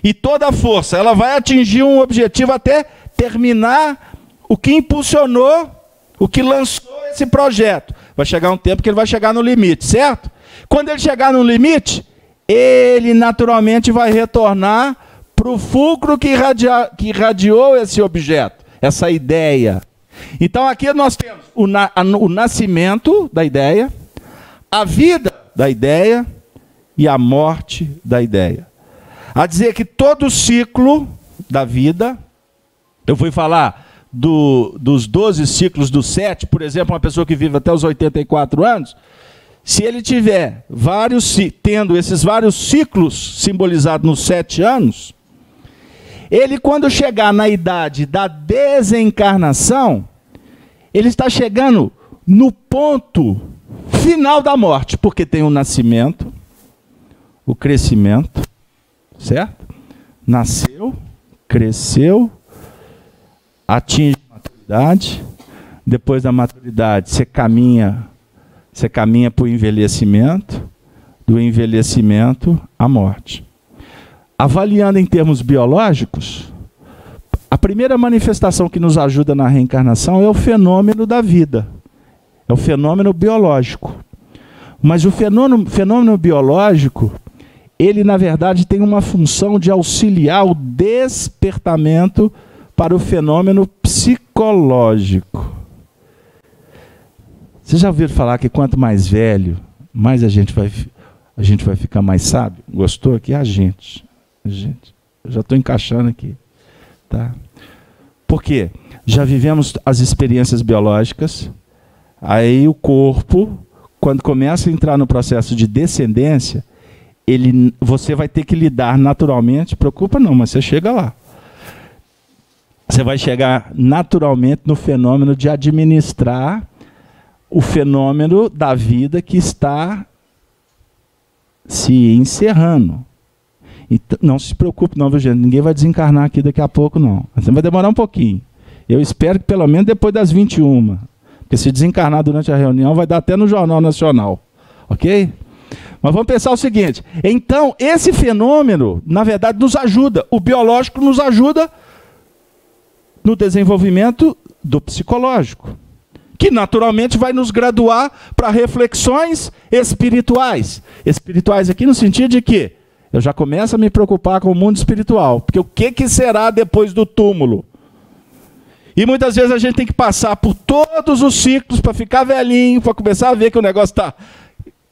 e toda a força. Ela vai atingir um objetivo até terminar o que impulsionou, o que lançou esse projeto. Vai chegar um tempo que ele vai chegar no limite, certo? Quando ele chegar no limite, ele naturalmente vai retornar para o fulcro que irradiou esse objeto, essa ideia. Então aqui nós temos o nascimento da ideia, a vida da ideia e a morte da ideia. A dizer que todo o ciclo da vida, eu fui falar dos 12 ciclos dos 7, por exemplo, uma pessoa que vive até os 84 anos, se ele tiver tendo esses vários ciclos simbolizados nos 7 anos, ele, quando chegar na idade da desencarnação, ele está chegando no ponto final da morte, porque tem o nascimento, o crescimento, certo? Nasceu, cresceu, atinge a maturidade, depois da maturidade você caminha para o envelhecimento, do envelhecimento à morte. Avaliando em termos biológicos, a primeira manifestação que nos ajuda na reencarnação é o fenômeno da vida, é o fenômeno biológico. Mas o fenômeno biológico, ele na verdade tem uma função de auxiliar o despertamento para o fenômeno psicológico. Vocês já ouviram falar que quanto mais velho, mais a gente vai ficar mais sábio? Gostou aqui? A gente. Eu já estou encaixando aqui. Tá? Por quê? Já vivemos as experiências biológicas, aí o corpo, quando começa a entrar no processo de descendência, você vai ter que lidar naturalmente, preocupa não, mas você chega lá. Você vai chegar naturalmente no fenômeno de administrar o fenômeno da vida que está se encerrando. Então, não se preocupe não, viu, gente? Ninguém vai desencarnar aqui daqui a pouco, não. Você vai demorar um pouquinho. Eu espero que pelo menos depois das 21. Porque se desencarnar durante a reunião, vai dar até no Jornal Nacional. Ok? Mas vamos pensar o seguinte. Então, esse fenômeno, na verdade, nos ajuda. O biológico nos ajuda no desenvolvimento do psicológico, que naturalmente vai nos graduar para reflexões espirituais. Espirituais aqui no sentido de que eu já começo a me preocupar com o mundo espiritual, porque o que será depois do túmulo? E muitas vezes a gente tem que passar por todos os ciclos para ficar velhinho, para começar a ver que o negócio está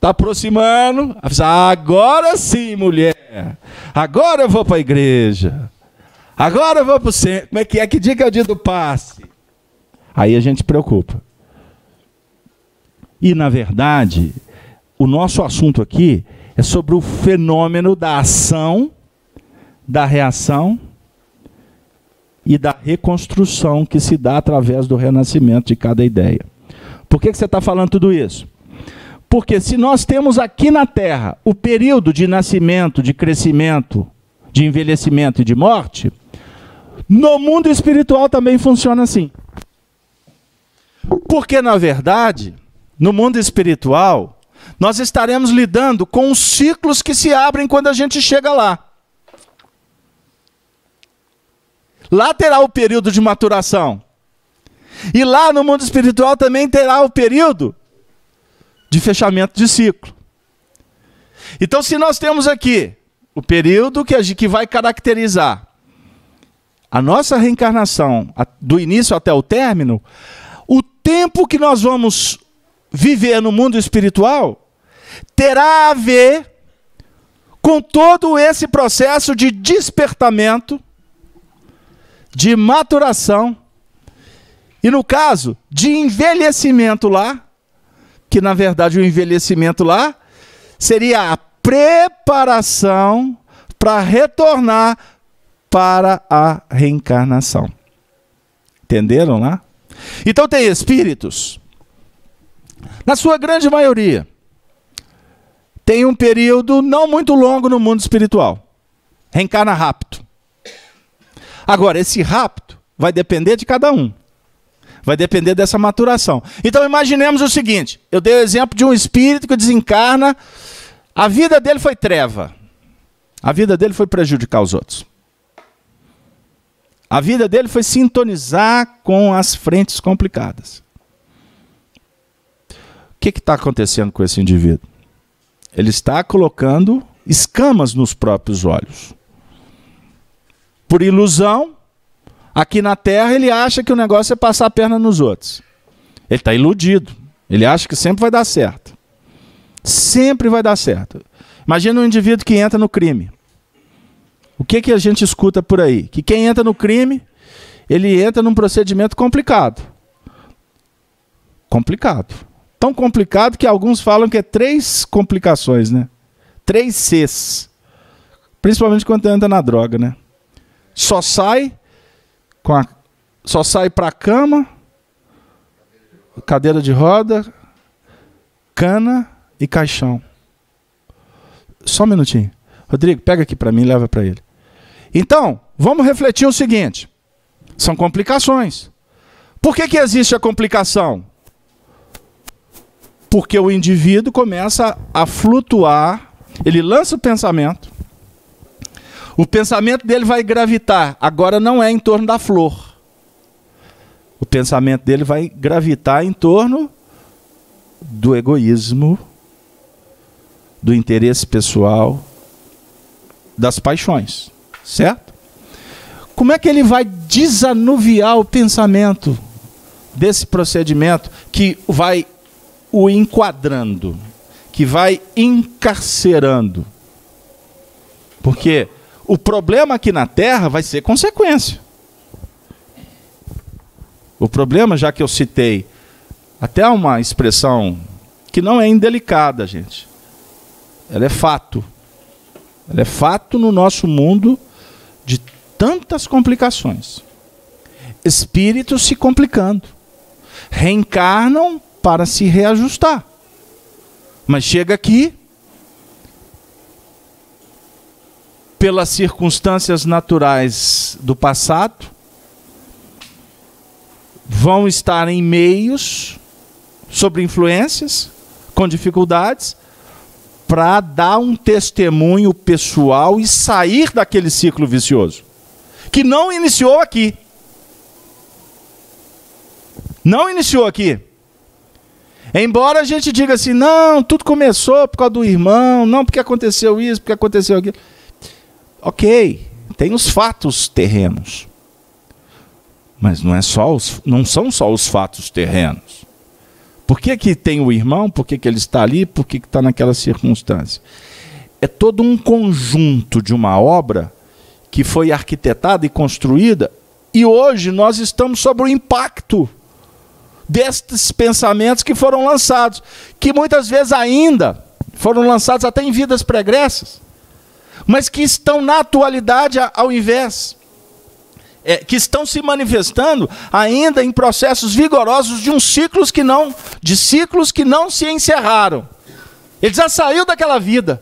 aproximando. Agora sim, mulher. Agora eu vou para a igreja. Agora eu vou para o centro. Como é que é? Que dia que é o dia do passe? Aí a gente se preocupa. E, na verdade, o nosso assunto aqui é sobre o fenômeno da ação, da reação e da reconstrução que se dá através do renascimento de cada ideia. Por que você está falando tudo isso? Porque se nós temos aqui na Terra o período de nascimento, de crescimento, de envelhecimento e de morte, no mundo espiritual também funciona assim. Porque, na verdade, no mundo espiritual, nós estaremos lidando com os ciclos que se abrem quando a gente chega lá. Lá terá o período de maturação. E lá no mundo espiritual também terá o período de fechamento de ciclo. Então, se nós temos aqui o período que vai caracterizar a nossa reencarnação, do início até o término, o tempo que nós vamos viver no mundo espiritual terá a ver com todo esse processo de despertamento, de maturação e, no caso, de envelhecimento lá, que na verdade o envelhecimento lá seria a preparação para retornar para a reencarnação. Entenderam lá? Então tem espíritos, na sua grande maioria, tem um período não muito longo no mundo espiritual. Reencarna rápido. Agora, esse rápido vai depender de cada um. Vai depender dessa maturação. Então imaginemos o seguinte, eu dei o exemplo de um espírito que desencarna, a vida dele foi treva. A vida dele foi prejudicar os outros. A vida dele foi sintonizar com as frentes complicadas. O que está acontecendo com esse indivíduo? Ele está colocando escamas nos próprios olhos. Por ilusão, aqui na Terra ele acha que o negócio é passar a perna nos outros. Ele está iludido. Ele acha que sempre vai dar certo. Sempre vai dar certo. Imagina um indivíduo que entra no crime. O que a gente escuta por aí? Que quem entra no crime, ele entra num procedimento complicado. Complicado. Tão complicado que alguns falam que é 3 complicações, né? 3 Cs. Principalmente quando entra na droga, né? Só sai para a cama, cadeira de roda, cana e caixão. Só um minutinho. Rodrigo, pega aqui para mim e leva para ele. Então, vamos refletir o seguinte. São complicações. Por que existe a complicação? Porque o indivíduo começa a flutuar, ele lança o pensamento dele vai gravitar, agora não é em torno da flor. O pensamento dele vai gravitar em torno do egoísmo, do interesse pessoal, das paixões, certo? Como é que ele vai desanuviar o pensamento desse procedimento que vai o enquadrando, que vai encarcerando? Porque o problema aqui na Terra vai ser consequência. O problema, já que eu citei até uma expressão que não é indelicada, gente. Ela é fato. Ela é fato no nosso mundo de tantas complicações. Espíritos se complicando. Reencarnam para se reajustar. Mas chega aqui, pelas circunstâncias naturais do passado, vão estar em meios, sob influências, com dificuldades, para dar um testemunho pessoal e sair daquele ciclo vicioso, que não iniciou aqui. Não iniciou aqui. Embora a gente diga assim, não, tudo começou por causa do irmão, não porque aconteceu isso, porque aconteceu aquilo. Ok, tem os fatos terrenos. Mas não são só os fatos terrenos. Por que tem o irmão? Por que ele está ali? Por que está naquela circunstância? É todo um conjunto de uma obra que foi arquitetada e construída, e hoje nós estamos sob o impacto destes pensamentos que foram lançados, que muitas vezes ainda foram lançados até em vidas pregressas, mas que estão na atualidade ao invés, que estão se manifestando ainda em processos vigorosos de ciclos que não se encerraram. Ele já saiu daquela vida,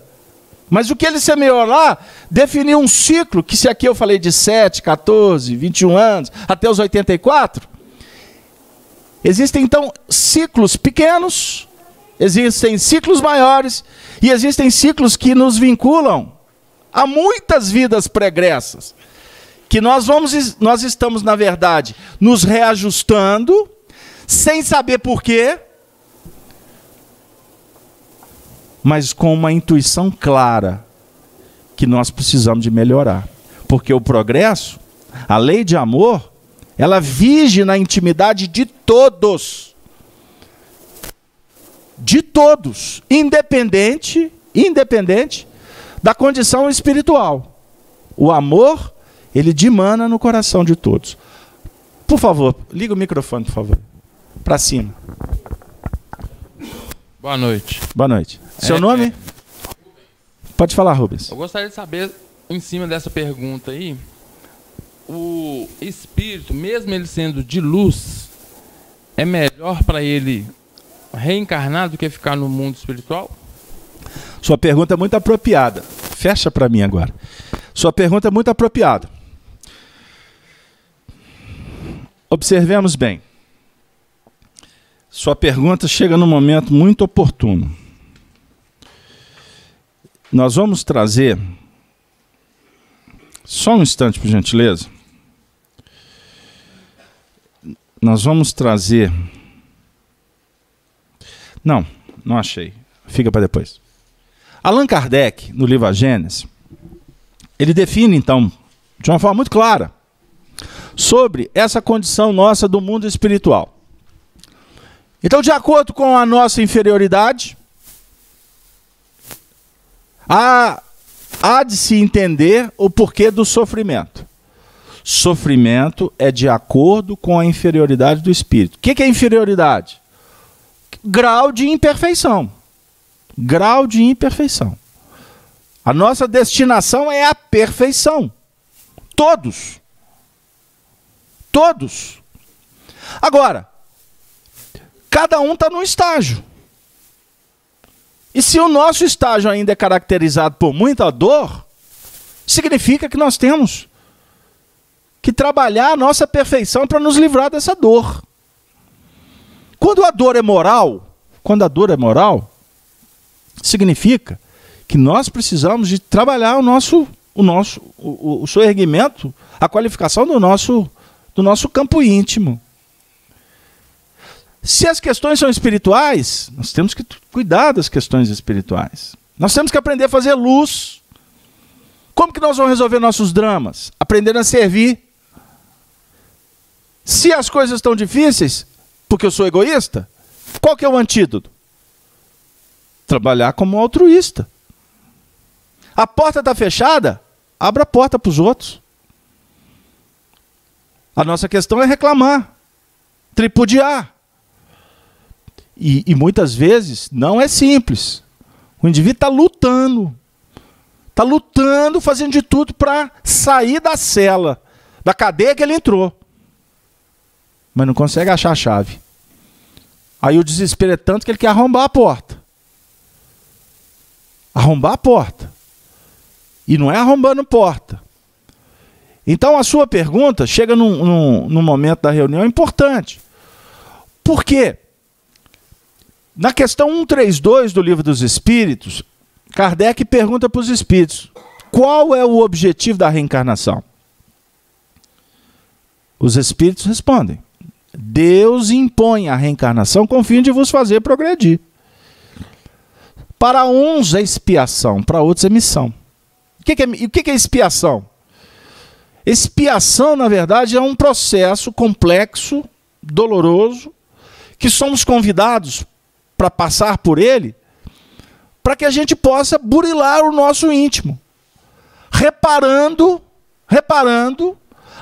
mas o que ele semeou lá definiu um ciclo, que se aqui eu falei de 7, 14, 21 anos, até os 84, existem então ciclos pequenos, existem ciclos maiores, e existem ciclos que nos vinculam a muitas vidas pregressas, que nós estamos, na verdade, nos reajustando, sem saber por quê, mas com uma intuição clara, que nós precisamos de melhorar. Porque o progresso, a lei de amor, ela vige na intimidade de todos. De todos, independente da condição espiritual. O amor, ele dimana no coração de todos. Por favor, liga o microfone, por favor. Para cima. Boa noite. Boa noite. Seu nome? Pode falar, Rubens. Eu gostaria de saber, em cima dessa pergunta aí, o espírito, mesmo ele sendo de luz, é melhor para ele reencarnar do que ficar no mundo espiritual? Sua pergunta é muito apropriada. Fecha para mim agora. Sua pergunta é muito apropriada. Observemos bem. Sua pergunta chega num momento muito oportuno. Nós vamos trazer Só um instante, por gentileza. Nós vamos trazer... Não achei. Fica para depois. Allan Kardec, no livro A Gênese, ele define, então, de uma forma muito clara, sobre essa condição nossa do mundo espiritual. Então, de acordo com a nossa inferioridade, há de se entender o porquê do sofrimento. Sofrimento é de acordo com a inferioridade do espírito. O que é inferioridade? Grau de imperfeição. Grau de imperfeição. A nossa destinação é a perfeição. Todos. Todos. Agora, cada um está num estágio. E se o nosso estágio ainda é caracterizado por muita dor, significa que nós temos que trabalhar a nossa perfeição para nos livrar dessa dor. Quando a dor é moral, significa que nós precisamos de trabalhar o seu erguimento, a qualificação do nosso campo íntimo. Se as questões são espirituais, nós temos que cuidar das questões espirituais. Nós temos que aprender a fazer luz. Como que nós vamos resolver nossos dramas? Aprendendo a servir. Se as coisas estão difíceis, porque eu sou egoísta, qual que é o antídoto? Trabalhar como altruísta. A porta está fechada, abra a porta para os outros. A nossa questão é reclamar, tripudiar. E muitas vezes não é simples. O indivíduo está lutando, fazendo de tudo para sair da cela, da cadeia que ele entrou. Mas não consegue achar a chave. Aí o desespero é tanto que ele quer arrombar a porta. Arrombar a porta. E não é arrombando porta. Então a sua pergunta chega num momento da reunião importante. Por quê? Na questão 132 do Livro dos Espíritos, Kardec pergunta para os espíritos: qual é o objetivo da reencarnação? Os espíritos respondem: Deus impõe a reencarnação com o fim de vos fazer progredir. Para uns é expiação, para outros é missão. O que é expiação? Expiação, na verdade, é um processo complexo, doloroso, que somos convidados para passar por ele, para que a gente possa burilar o nosso íntimo, reparando,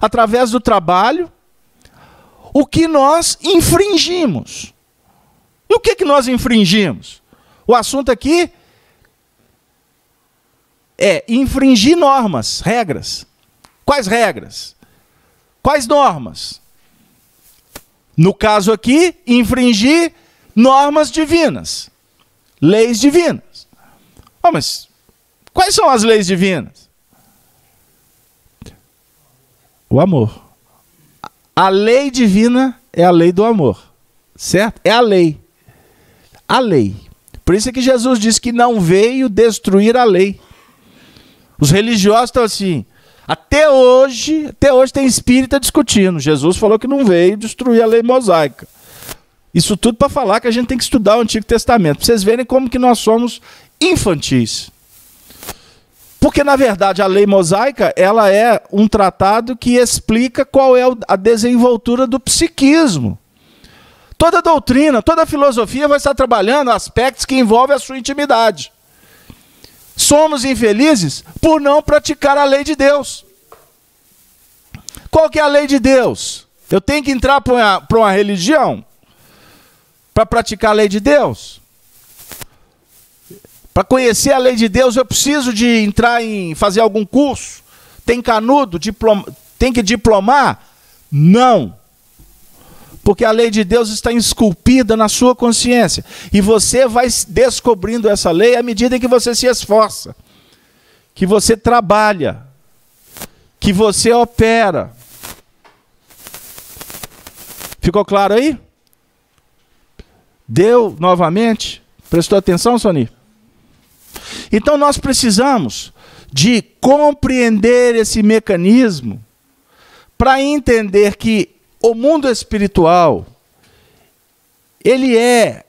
através do trabalho, o que nós infringimos. E o que nós infringimos? O assunto aqui é infringir normas, regras. Quais regras? Quais normas? No caso aqui, infringir normas divinas, leis divinas. Mas quais são as leis divinas? O amor. A lei divina é a lei do amor, certo? É a lei. A lei. Por isso é que Jesus disse que não veio destruir a lei. Os religiosos estão assim, até hoje tem espírita discutindo. Jesus falou que não veio destruir a lei mosaica. Isso tudo para falar que a gente tem que estudar o Antigo Testamento, para vocês verem como que nós somos infantis. Porque, na verdade, a lei mosaica ela é um tratado que explica qual é a desenvoltura do psiquismo. Toda doutrina, toda filosofia vai estar trabalhando aspectos que envolvem a sua intimidade. Somos infelizes por não praticar a lei de Deus. Qual que é a lei de Deus? Eu tenho que entrar para uma religião para praticar a lei de Deus? Para conhecer a lei de Deus, eu preciso de entrar fazer algum curso? Tem canudo? Tem que diplomar? Não. Porque a lei de Deus está esculpida na sua consciência. E você vai descobrindo essa lei à medida em que você se esforça, que você trabalha, que você opera. Ficou claro aí? Deu novamente? Prestou atenção, Sony? Então nós precisamos de compreender esse mecanismo para entender que o mundo espiritual, ele é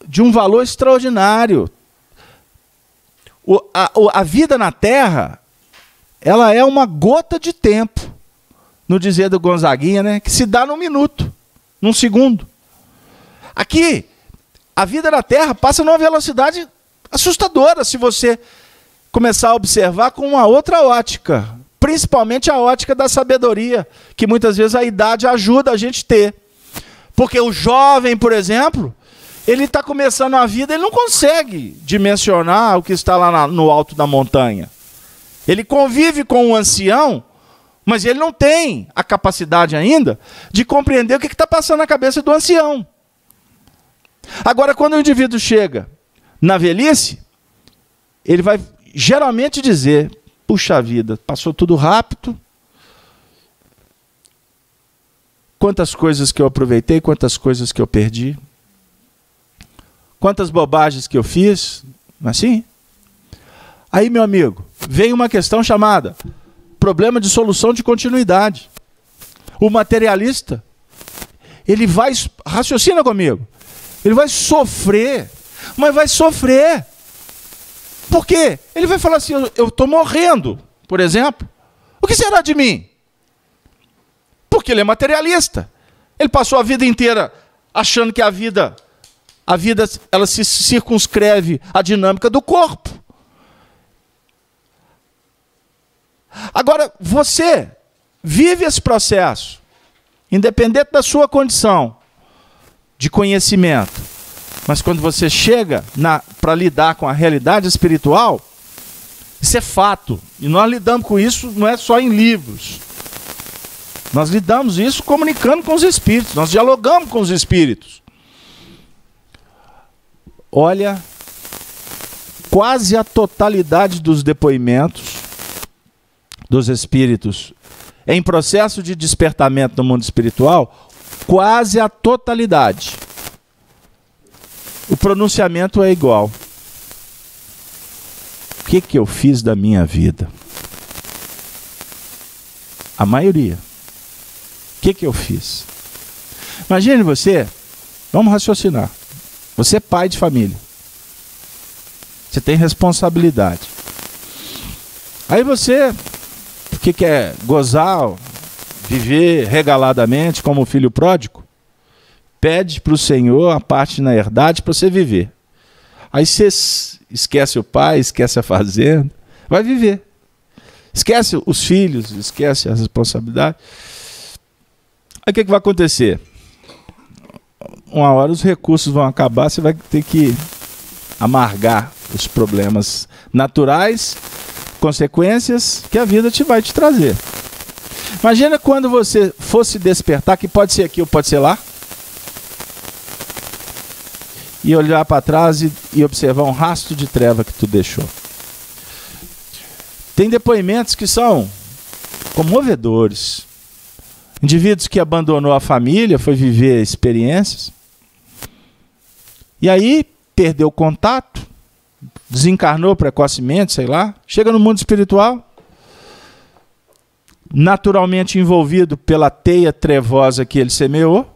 de um valor extraordinário. A vida na Terra, ela é uma gota de tempo, no dizer do Gonzaguinha, né? Que se dá num minuto, num segundo. Aqui, a vida na Terra passa numa velocidade assustadora se você começar a observar com uma outra ótica, principalmente a ótica da sabedoria, que muitas vezes a idade ajuda a gente a ter. Porque o jovem, por exemplo, ele está começando a vida, ele não consegue dimensionar o que está lá no alto da montanha. Ele convive com um ancião, mas ele não tem a capacidade ainda de compreender o que está passando na cabeça do ancião. Agora, quando o indivíduo chega na velhice, ele vai geralmente dizer: puxa vida, passou tudo rápido. Quantas coisas que eu aproveitei, quantas coisas que eu perdi. Quantas bobagens que eu fiz. Assim? Aí, meu amigo, vem uma questão chamada problema de solução de continuidade. O materialista, ele vai, raciocina comigo, ele vai sofrer, mas vai sofrer. Por quê? Ele vai falar assim: eu estou morrendo, por exemplo. O que será de mim? Porque ele é materialista. Ele passou a vida inteira achando que a vida ela se circunscreve à dinâmica do corpo. Agora, você vive esse processo, independente da sua condição de conhecimento. Mas quando você chega para lidar com a realidade espiritual, isso é fato. E nós lidamos com isso não é só em livros. Nós lidamos isso comunicando com os espíritos. Nós dialogamos com os espíritos. Olha, quase a totalidade dos depoimentos dos espíritos em processo de despertamento no mundo espiritual, quase a totalidade. O pronunciamento é igual. O que eu fiz da minha vida? A maioria. O que eu fiz? Imagine você, vamos raciocinar. Você é pai de família. Você tem responsabilidade. Aí você, que quer gozar, viver regaladamente como filho pródigo, pede para o Senhor a parte na herdade para você viver. Aí você esquece o pai, esquece a fazenda, vai viver. Esquece os filhos, esquece a responsabilidade. Aí o que vai acontecer? Uma hora os recursos vão acabar, você vai ter que amargar os problemas naturais, consequências que a vida vai te trazer. Imagina quando você fosse despertar, que pode ser aqui ou pode ser lá, e olhar para trás e observar um rastro de treva que tu deixou. Tem depoimentos que são comovedores. Indivíduos que abandonou a família, foi viver experiências, e aí perdeu o contato, desencarnou precocemente, sei lá, chega no mundo espiritual, naturalmente envolvido pela teia trevosa que ele semeou.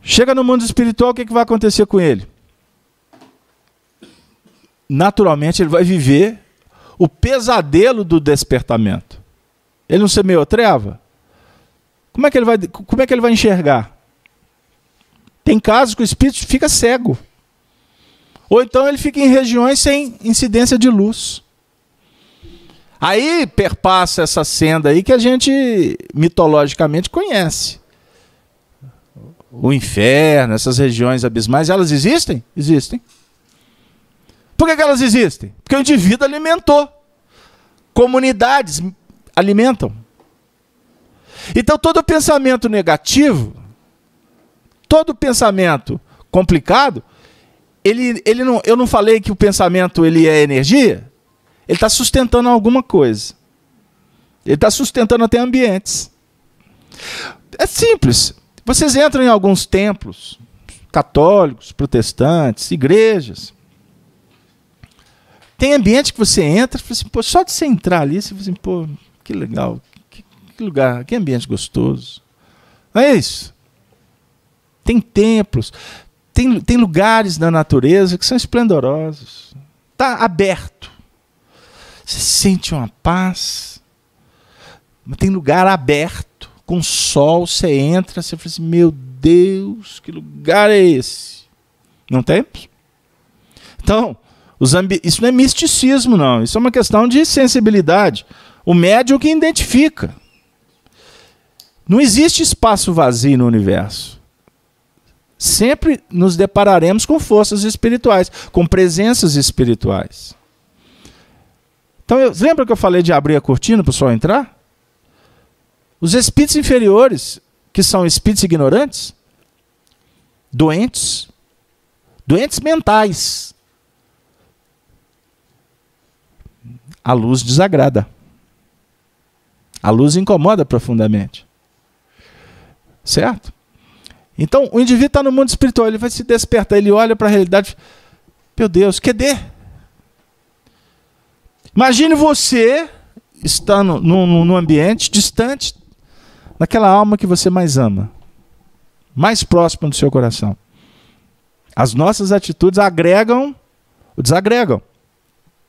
Chega no mundo espiritual, o que vai acontecer com ele? Naturalmente ele vai viver o pesadelo do despertamento. Ele não semeou treva? Como é que ele vai enxergar? Tem casos que o espírito fica cego. Ou então ele fica em regiões sem incidência de luz. Aí perpassa essa senda aí que a gente mitologicamente conhece. O inferno, essas regiões abismais, elas existem? Existem. Por que elas existem? Porque o indivíduo alimentou. Comunidades alimentam. Então todo pensamento negativo, todo pensamento complicado, eu não falei que o pensamento ele é energia? Ele está sustentando alguma coisa. Ele está sustentando até ambientes. É simples. Vocês entram em alguns templos católicos, protestantes, igrejas. Tem ambiente que você entra e fala assim, pô, só de você entrar ali, você fala assim, pô, que legal, que lugar, que ambiente gostoso. Não é isso? Tem templos, tem lugares na natureza que são esplendorosos. Está aberto. Você sente uma paz. Tem lugar aberto, com sol, você entra, você fala assim, meu Deus, que lugar é esse? Não tem? Então, isso não é misticismo, não. Isso é uma questão de sensibilidade. O médium que identifica. Não existe espaço vazio no universo. Sempre nos depararemos com forças espirituais, com presenças espirituais. Então, lembra que eu falei de abrir a cortina para o sol entrar? Os espíritos inferiores, que são espíritos ignorantes, doentes mentais, a luz desagrada. A luz incomoda profundamente. Certo? Então, o indivíduo está no mundo espiritual, ele vai se despertar, ele olha para a realidade. Meu Deus, cadê? Imagine você estando num ambiente distante daquela alma que você mais ama, mais próxima do seu coração. As nossas atitudes agregam ou desagregam,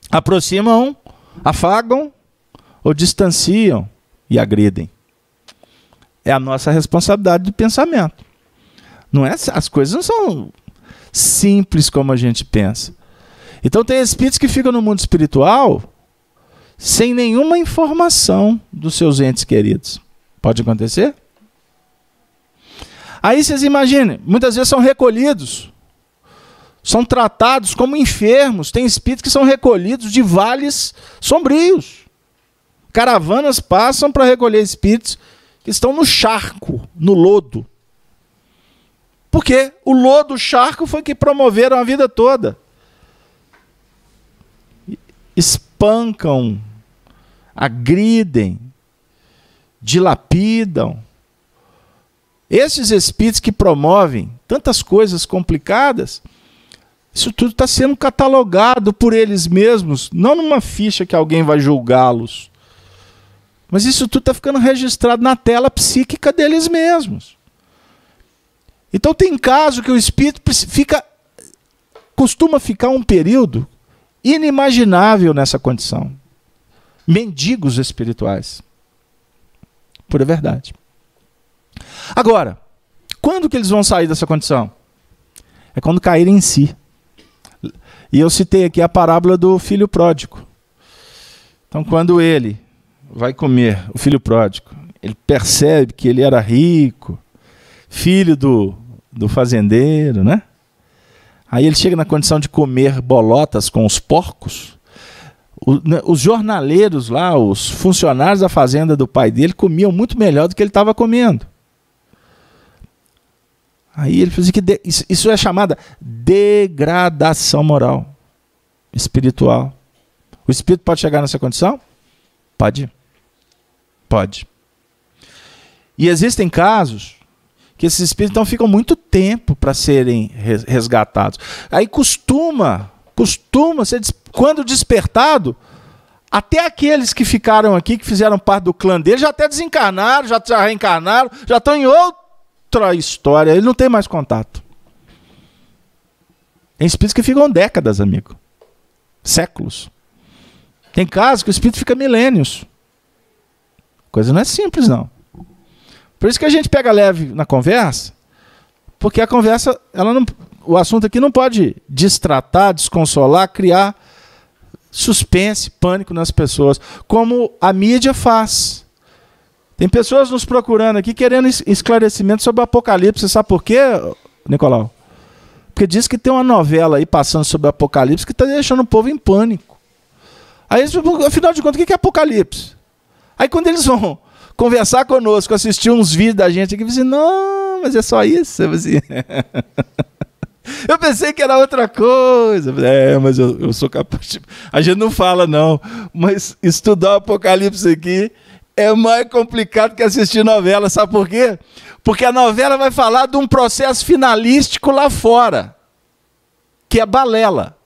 aproximam, afagam ou distanciam e agridem. É a nossa responsabilidade de pensamento. Não é, as coisas não são simples como a gente pensa. Então tem espíritos que ficam no mundo espiritual sem nenhuma informação dos seus entes queridos. Pode acontecer? Aí vocês imaginem, muitas vezes são recolhidos, são tratados como enfermos. Tem espíritos que são recolhidos de vales sombrios. Caravanas passam para recolher espíritos que estão no charco, no lodo. Porque o lodo, o charco, foi que promoveram a vida toda. Espancam, agridem, dilapidam. Esses espíritos que promovem tantas coisas complicadas, isso tudo está sendo catalogado por eles mesmos, não numa ficha que alguém vai julgá-los. Mas isso tudo está ficando registrado na tela psíquica deles mesmos. Então tem caso que o espírito costuma ficar um período inimaginável nessa condição. Mendigos espirituais. Pura verdade. Agora, quando que eles vão sair dessa condição? É quando caírem em si. E eu citei aqui a parábola do filho pródigo. Então, quando ele vai comer, o filho pródigo, ele percebe que ele era rico, filho do fazendeiro, né? Aí ele chega na condição de comer bolotas com os porcos. Os jornaleiros lá, os funcionários da fazenda do pai dele, comiam muito melhor do que ele estava comendo. Aí ele fazia que isso é chamada degradação moral, espiritual. O espírito pode chegar nessa condição? Pode. Pode. E existem casos que esses espíritos então ficam muito tempo para serem resgatados. Aí costuma ser, quando despertado, até aqueles que ficaram aqui, que fizeram parte do clã dele, já até desencarnaram, já reencarnaram, já estão em outra história, ele não tem mais contato. Tem espíritos que ficam décadas, amigo. Séculos. Tem casos que o espírito fica milênios. Coisa não é simples, não. Por isso que a gente pega leve na conversa, porque a conversa, o assunto aqui não pode destratar, desconsolar, criar suspense, pânico nas pessoas, como a mídia faz. Tem pessoas nos procurando aqui querendo esclarecimento sobre o Apocalipse. Sabe por quê, Nicolau? Porque diz que tem uma novela aí passando sobre o Apocalipse que está deixando o povo em pânico. Aí, afinal de contas, o que é Apocalipse? Aí quando eles vão conversar conosco, assistir uns vídeos da gente aqui, assim, não, mas é só isso? Eu pensei que era outra coisa. Mas eu sou capaz de... A gente não fala, não. Mas estudar o Apocalipse aqui é mais complicado que assistir novela. Sabe por quê? Porque a novela vai falar de um processo finalístico lá fora, que é balela.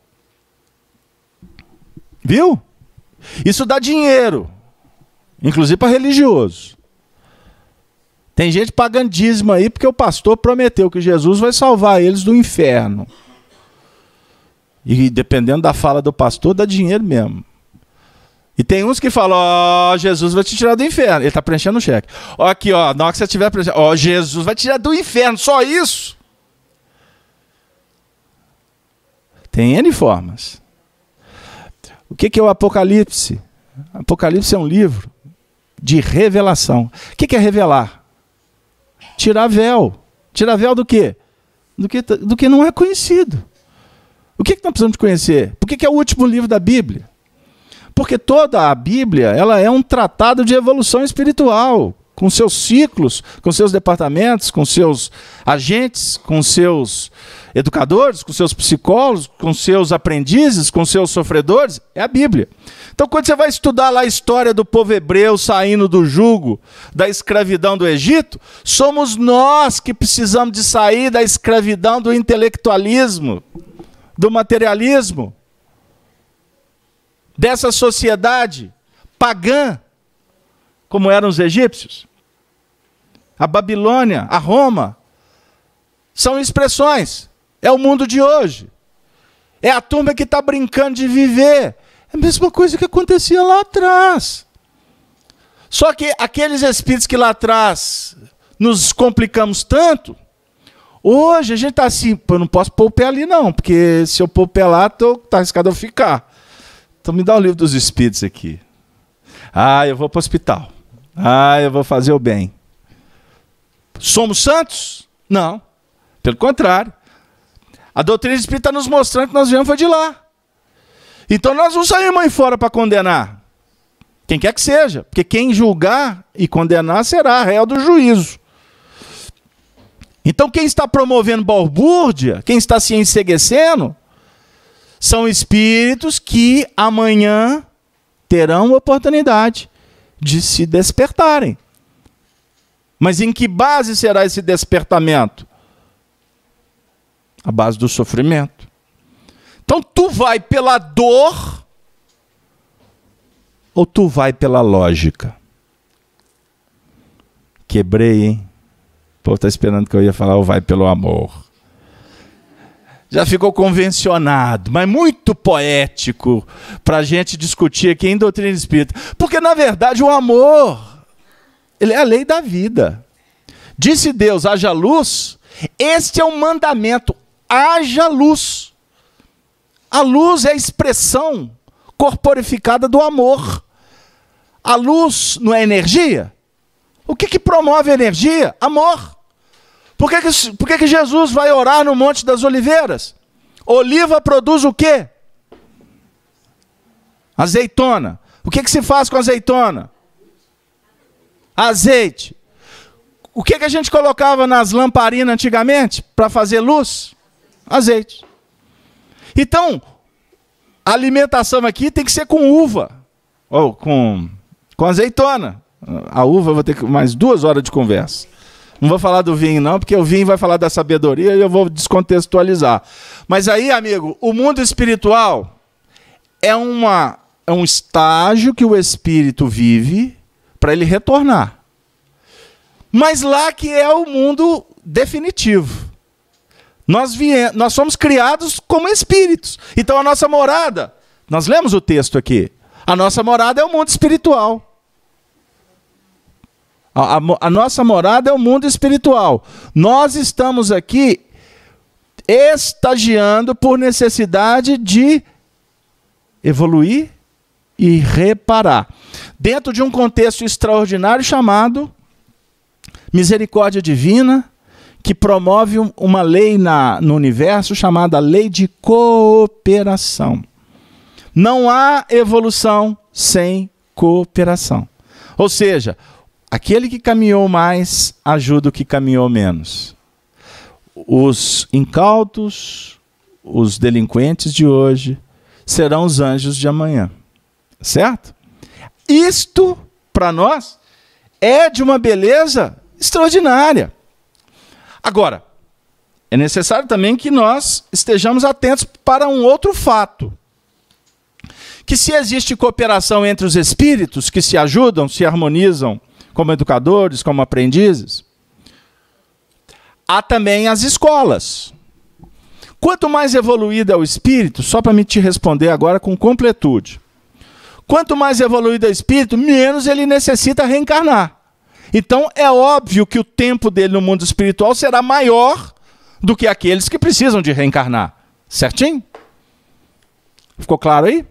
Viu? Isso dá dinheiro, inclusive para religioso. Tem gente pagando dízimo aí porque o pastor prometeu que Jesus vai salvar eles do inferno. E dependendo da fala do pastor, dá dinheiro mesmo. E tem uns que falam, ó, Jesus vai te tirar do inferno. Ele está preenchendo o cheque. Ó, aqui, ó, na hora que você estiver preenchendo, ó, Jesus vai te tirar do inferno, só isso? Tem N formas. O que é o Apocalipse? Apocalipse é um livro de revelação. O que é revelar? Tirar véu. Tirar véu do quê? Do que não é conhecido. O que nós precisamos de conhecer? Por que é o último livro da Bíblia? Porque toda a Bíblia ela é um tratado de evolução espiritual, com seus ciclos, com seus departamentos, com seus agentes, com seus educadores, com seus psicólogos, com seus aprendizes, com seus sofredores. É a Bíblia. Então, quando você vai estudar lá a história do povo hebreu saindo do jugo da escravidão do Egito, somos nós que precisamos de sair da escravidão do intelectualismo, do materialismo, dessa sociedade pagã, como eram os egípcios. A Babilônia, a Roma, são expressões. É o mundo de hoje. É a turma que está brincando de viver. É a mesma coisa que acontecia lá atrás. Só que aqueles espíritos que lá atrás nos complicamos tanto, hoje a gente está assim, eu não posso pôr o pé ali não, porque se eu pôr o pé lá, está arriscado eu ficar. Então me dá o livro dos espíritos aqui. Ah, eu vou para o hospital. Ah, eu vou fazer o bem. Somos santos? Não. Pelo contrário. A doutrina espírita está nos mostrando que nós viemos foi de lá. Então nós não saímos aí fora para condenar. Quem quer que seja. Porque quem julgar e condenar será réu do juízo. Então quem está promovendo balbúrdia, quem está se enceguecendo, são espíritos que amanhã terão oportunidade de se despertarem. Mas em que base será esse despertamento? A base do sofrimento. Então tu vai pela dor ou tu vai pela lógica? Quebrei, hein? O povo está esperando que eu ia falar ou vai pelo amor. Já ficou convencionado, mas muito poético para a gente discutir aqui em doutrina espírita. Porque, na verdade, o amor, ele é a lei da vida. Disse Deus, haja luz, este é o mandamento, haja luz. A luz é a expressão corporificada do amor. A luz não é energia? O que promove a energia? Amor. Por que Jesus vai orar no Monte das Oliveiras? Oliva produz o quê? Azeitona. O que se faz com azeitona? Azeite. O que a gente colocava nas lamparinas antigamente para fazer luz? Azeite. Então, a alimentação aqui tem que ser com uva. Ou com azeitona. A uva eu vou ter mais 2 horas de conversa. Não vou falar do vinho não, porque o vinho vai falar da sabedoria e eu vou descontextualizar. Mas aí, amigo, o mundo espiritual é um estágio que o espírito vive para ele retornar. Mas lá que é o mundo definitivo. Nós somos criados como espíritos. Então a nossa morada, nós lemos o texto aqui, a nossa morada é o mundo espiritual. A nossa morada é o mundo espiritual. Nós estamos aqui estagiando por necessidade de evoluir e reparar. Dentro de um contexto extraordinário chamado misericórdia divina, que promove uma lei no universo chamada lei de cooperação. Não há evolução sem cooperação. Ou seja, aquele que caminhou mais ajuda o que caminhou menos. Os incautos, os delinquentes de hoje, serão os anjos de amanhã. Certo? Isto, para nós, é de uma beleza extraordinária. Agora, é necessário também que nós estejamos atentos para um outro fato. que se existe cooperação entre os espíritos que se ajudam, se harmonizam como educadores, como aprendizes, há também as escolas. Quanto mais evoluído é o espírito, só para me te responder agora com completude, quanto mais evoluído é o espírito, menos ele necessita reencarnar. Então é óbvio que o tempo dele no mundo espiritual será maior do que aqueles que precisam de reencarnar. Certinho? Ficou claro aí?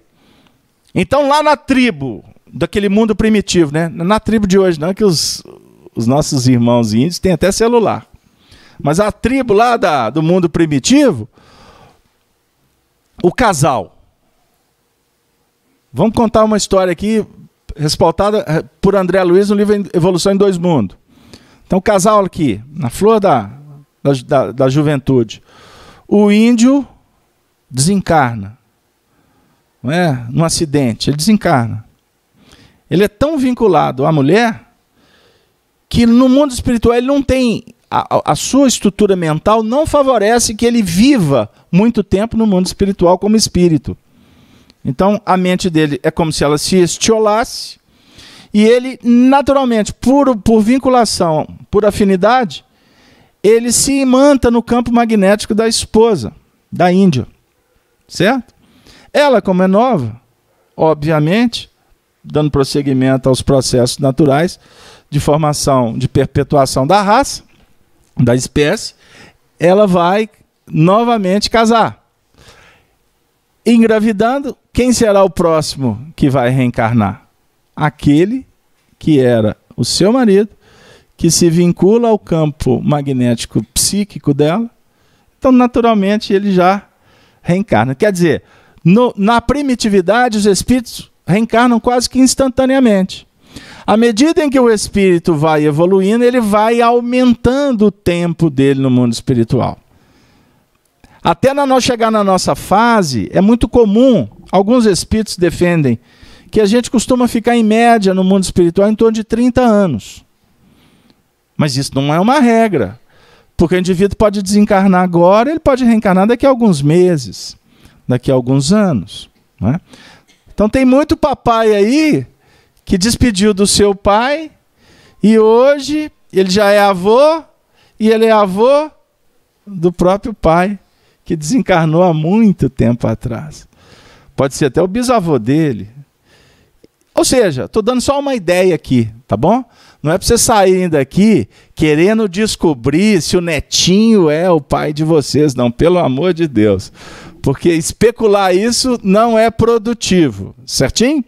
Então lá na tribo, daquele mundo primitivo, né? Na tribo de hoje não, que os nossos irmãos índios têm até celular. Mas a tribo lá do mundo primitivo, o casal. Vamos contar uma história aqui, respaldada por André Luiz no livro Evolução em Dois Mundos. Então o casal aqui, na flor da juventude. O índio desencarna. Não é? Num acidente, ele desencarna. Ele é tão vinculado à mulher que no mundo espiritual ele não tem... A sua estrutura mental não favorece que ele viva muito tempo no mundo espiritual como espírito. Então, a mente dele é como se ela se estiolasse e ele, naturalmente, por vinculação, por afinidade, ele se imanta no campo magnético da esposa, da Índia. Certo? Ela, como é nova, obviamente, dando prosseguimento aos processos naturais de formação, de perpetuação da raça, da espécie, ela vai novamente casar. Engravidando, quem será o próximo que vai reencarnar? Aquele que era o seu marido, que se vincula ao campo magnético psíquico dela. Então, naturalmente, ele já reencarna. Quer dizer, na primitividade, os espíritos reencarnam quase que instantaneamente. À medida em que o espírito vai evoluindo, ele vai aumentando o tempo dele no mundo espiritual. Até nós chegar na nossa fase, é muito comum, alguns espíritos defendem, que a gente costuma ficar em média no mundo espiritual em torno de 30 anos. Mas isso não é uma regra, porque o indivíduo pode desencarnar agora, ele pode reencarnar daqui a alguns meses, daqui a alguns anos. Não é? Então tem muito papai aí que despediu do seu pai e hoje ele já é avô e ele é avô do próprio pai que desencarnou há muito tempo atrás. Pode ser até o bisavô dele. Ou seja, estou dando só uma ideia aqui, tá bom? Não é para vocês saírem daqui querendo descobrir se o netinho é o pai de vocês, não, pelo amor de Deus. Porque especular isso não é produtivo, certinho?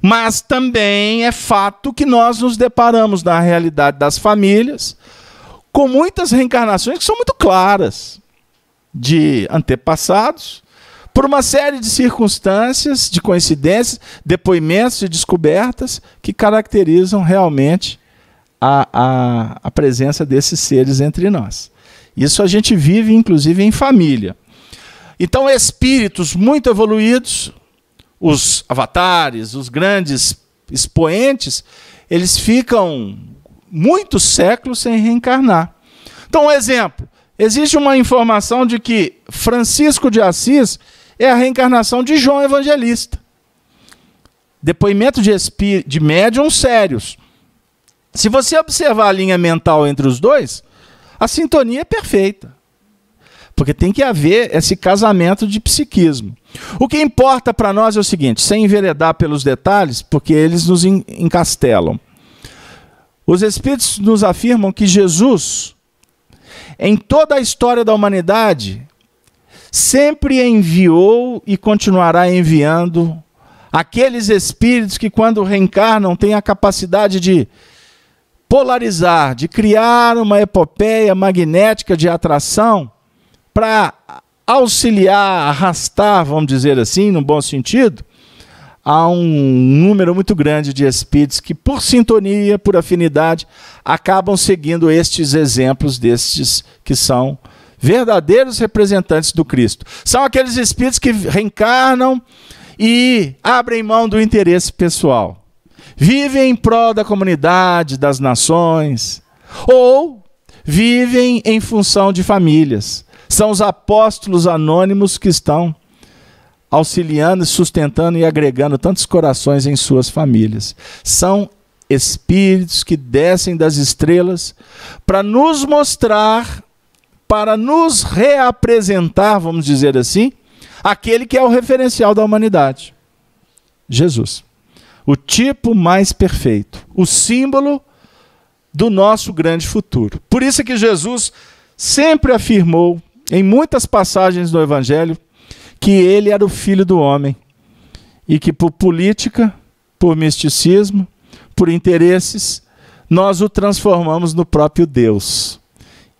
Mas também é fato que nós nos deparamos na realidade das famílias com muitas reencarnações que são muito claras de antepassados, por uma série de circunstâncias, de coincidências, depoimentos e descobertas que caracterizam realmente a presença desses seres entre nós. Isso a gente vive, inclusive, em família. Então, espíritos muito evoluídos, os avatares, os grandes expoentes, eles ficam muitos séculos sem reencarnar. Então, um exemplo, existe uma informação de que Francisco de Assis é a reencarnação de João Evangelista. Depoimento de médiuns sérios. Se você observar a linha mental entre os dois, a sintonia é perfeita. Porque tem que haver esse casamento de psiquismo. O que importa para nós é o seguinte, sem enveredar pelos detalhes, porque eles nos encastelam. Os espíritos nos afirmam que Jesus, em toda a história da humanidade, sempre enviou e continuará enviando aqueles espíritos que, quando reencarnam, têm a capacidade de polarizar, de criar uma epopeia magnética de atração para auxiliar, arrastar, vamos dizer assim, no bom sentido, a um número muito grande de espíritos que, por sintonia, por afinidade, acabam seguindo estes exemplos destes que são verdadeiros representantes do Cristo. São aqueles espíritos que reencarnam e abrem mão do interesse pessoal. Vivem em prol da comunidade, das nações, ou vivem em função de famílias. São os apóstolos anônimos que estão auxiliando, sustentando e agregando tantos corações em suas famílias. São espíritos que descem das estrelas para nos mostrar, para nos reapresentar, vamos dizer assim, aquele que é o referencial da humanidade, Jesus. O tipo mais perfeito, o símbolo do nosso grande futuro. Por isso é que Jesus sempre afirmou, em muitas passagens do Evangelho, que ele era o Filho do Homem e que por política, por misticismo, por interesses, nós o transformamos no próprio Deus.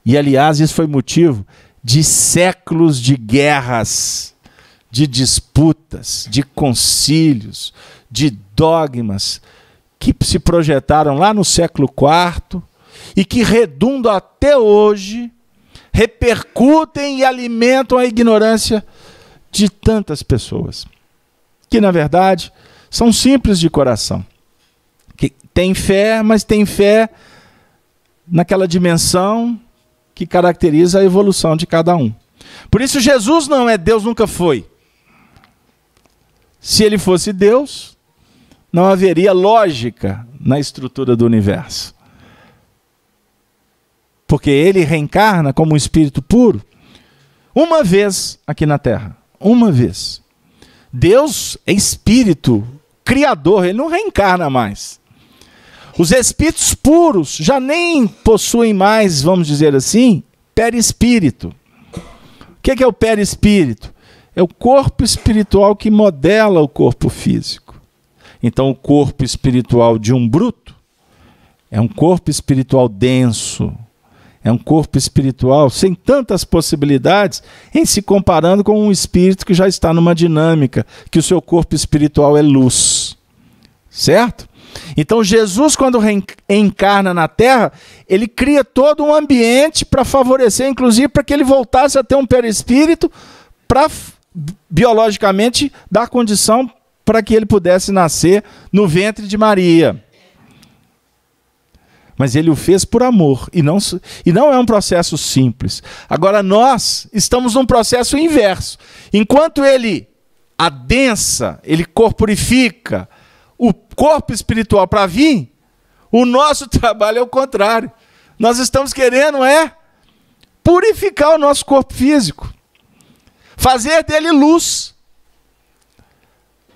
E, aliás, isso foi motivo de séculos de guerras, de disputas, de concílios, de dogmas que se projetaram lá no século IV e que redundam até hoje, repercutem e alimentam a ignorância de tantas pessoas, que na verdade são simples de coração, que têm fé, mas têm fé naquela dimensão que caracteriza a evolução de cada um. Por isso Jesus não é Deus, nunca foi. Se ele fosse Deus, não haveria lógica na estrutura do universo. Porque ele reencarna como um espírito puro uma vez aqui na Terra. Uma vez. Deus é espírito criador, ele não reencarna mais. Os espíritos puros já nem possuem mais, vamos dizer assim, perispírito. O que é o perispírito? É o corpo espiritual que modela o corpo físico. Então, o corpo espiritual de um bruto é um corpo espiritual denso, é um corpo espiritual sem tantas possibilidades em se comparando com um espírito que já está numa dinâmica, que o seu corpo espiritual é luz. Certo? Então, Jesus, quando reencarna na Terra, ele cria todo um ambiente para favorecer, inclusive, para que ele voltasse a ter um perispírito, para biologicamente dar condição para que ele pudesse nascer no ventre de Maria. Mas ele o fez por amor, e não é um processo simples. Agora nós estamos num processo inverso. Enquanto ele adensa, ele corporifica o corpo espiritual para vir, o nosso trabalho é o contrário. Nós estamos querendo purificar o nosso corpo físico, fazer dele luz.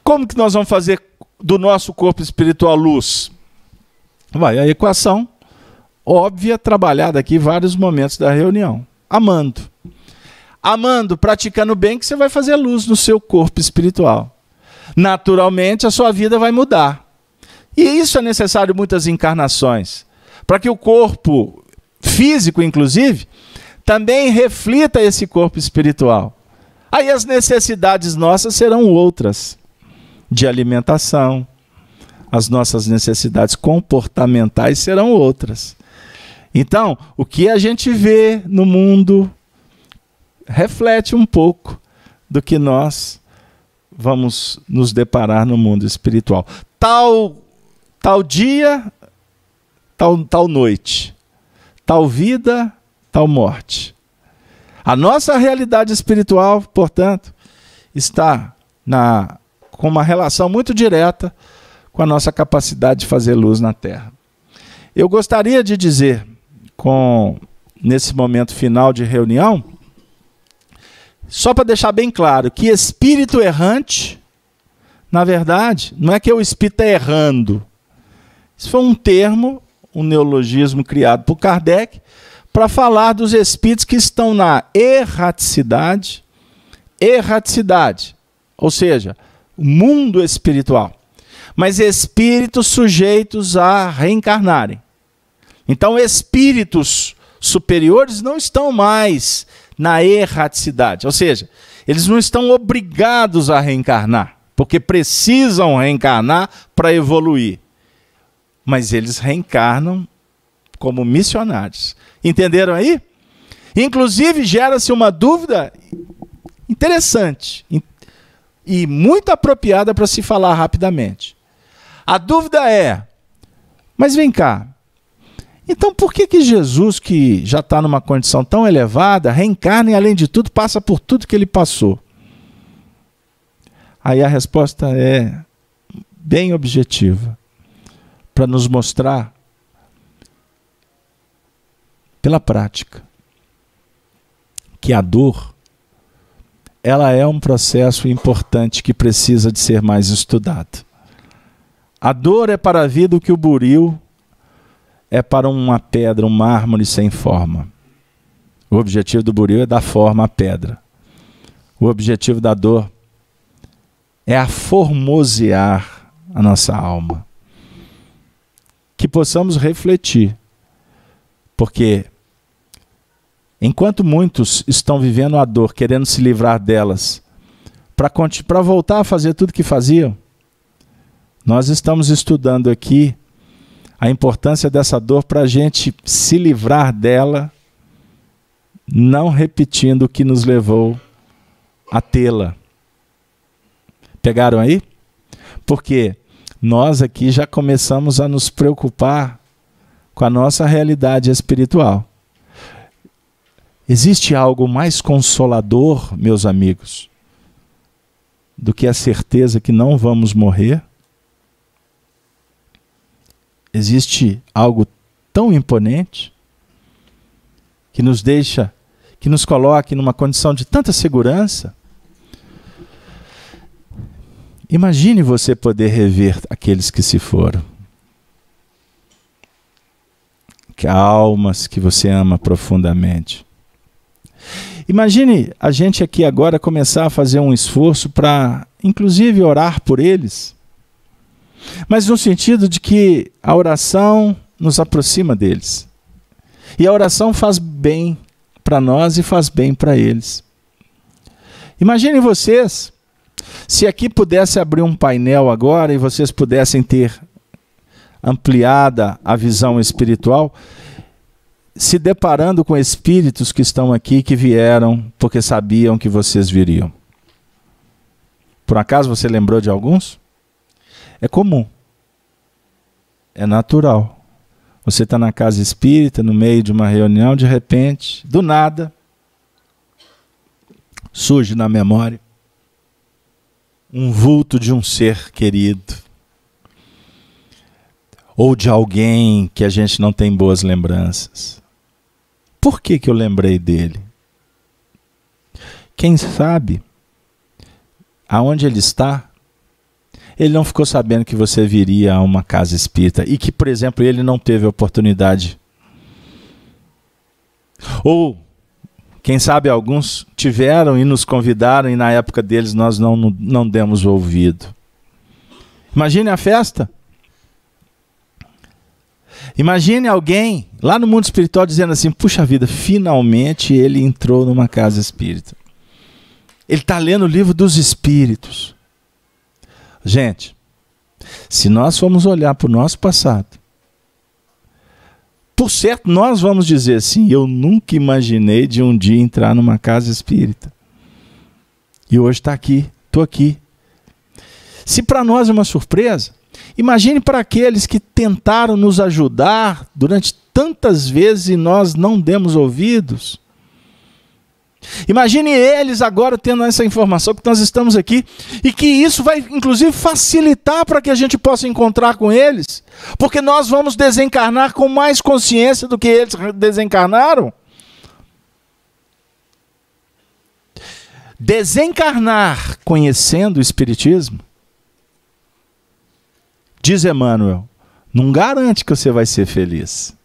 Como que nós vamos fazer do nosso corpo espiritual luz? Vai a equação óbvia, trabalhada aqui em vários momentos da reunião. Amando. Amando, praticando bem, que você vai fazer luz no seu corpo espiritual. Naturalmente, a sua vida vai mudar. E isso é necessário muitas encarnações, para que o corpo físico, inclusive, também reflita esse corpo espiritual. Aí as necessidades nossas serão outras, de alimentação. As nossas necessidades comportamentais serão outras. Então, o que a gente vê no mundo reflete um pouco do que nós vamos nos deparar no mundo espiritual. Tal dia, tal noite. Tal vida, tal morte. A nossa realidade espiritual, portanto, está com uma relação muito direta com a nossa capacidade de fazer luz na Terra. Eu gostaria de dizer, nesse momento final de reunião, só para deixar bem claro, que espírito errante, na verdade, não é que o espírito está errando. Isso foi um termo, um neologismo criado por Kardec, para falar dos espíritos que estão na erraticidade, ou seja, o mundo espiritual. Mas espíritos sujeitos a reencarnarem. Então, espíritos superiores não estão mais na erraticidade, ou seja, eles não estão obrigados a reencarnar, porque precisam reencarnar para evoluir. Mas eles reencarnam como missionários. Entenderam aí? Inclusive, gera-se uma dúvida interessante e muito apropriada para se falar rapidamente. A dúvida é, mas vem cá, então por que Jesus, que já está numa condição tão elevada, reencarna e, além de tudo, passa por tudo que ele passou? Aí a resposta é bem objetiva, para nos mostrar pela prática que a dor, ela é um processo importante que precisa de ser mais estudado. A dor é para a vida o que o buril é para uma pedra, um mármore sem forma. O objetivo do buril é dar forma à pedra. O objetivo da dor é aformosear a nossa alma. Que possamos refletir, porque enquanto muitos estão vivendo a dor, querendo se livrar delas, para voltar a fazer tudo que faziam, nós estamos estudando aqui a importância dessa dor para a gente se livrar dela, não repetindo o que nos levou a tê-la. Pegaram aí? Porque nós aqui já começamos a nos preocupar com a nossa realidade espiritual. Existe algo mais consolador, meus amigos, do que a certeza que não vamos morrer? Existe algo tão imponente que nos deixa, que nos coloque numa condição de tanta segurança? Imagine você poder rever aqueles que se foram. Que almas que você ama profundamente. Imagine a gente aqui agora começar a fazer um esforço para, inclusive, orar por eles. Mas no sentido de que a oração nos aproxima deles. E a oração faz bem para nós e faz bem para eles. Imaginem vocês, se aqui pudesse abrir um painel agora e vocês pudessem ter ampliada a visão espiritual, se deparando com espíritos que estão aqui, que vieram porque sabiam que vocês viriam. Por acaso você lembrou de alguns? É comum. É natural. Você está na casa espírita, no meio de uma reunião, de repente, do nada, surge na memória um vulto de um ser querido. Ou de alguém que a gente não tem boas lembranças. Por que eu lembrei dele? Quem sabe, aonde ele está, ele não ficou sabendo que você viria a uma casa espírita e que, por exemplo, ele não teve oportunidade. Ou, quem sabe, alguns tiveram e nos convidaram e na época deles nós não demos ouvido. Imagine a festa. Imagine alguém lá no mundo espiritual dizendo assim: puxa vida, finalmente ele entrou numa casa espírita. Ele está lendo o livro dos espíritos. Gente, se nós formos olhar para o nosso passado, por certo nós vamos dizer assim: eu nunca imaginei de um dia entrar numa casa espírita. E hoje está aqui, estou aqui. Se para nós é uma surpresa, imagine para aqueles que tentaram nos ajudar durante tantas vezes e nós não demos ouvidos. Imagine eles agora tendo essa informação que nós estamos aqui e que isso vai inclusive facilitar para que a gente possa encontrar com eles, porque nós vamos desencarnar com mais consciência do que eles desencarnaram. Desencarnar conhecendo o Espiritismo, diz Emmanuel, não garante que você vai ser feliz.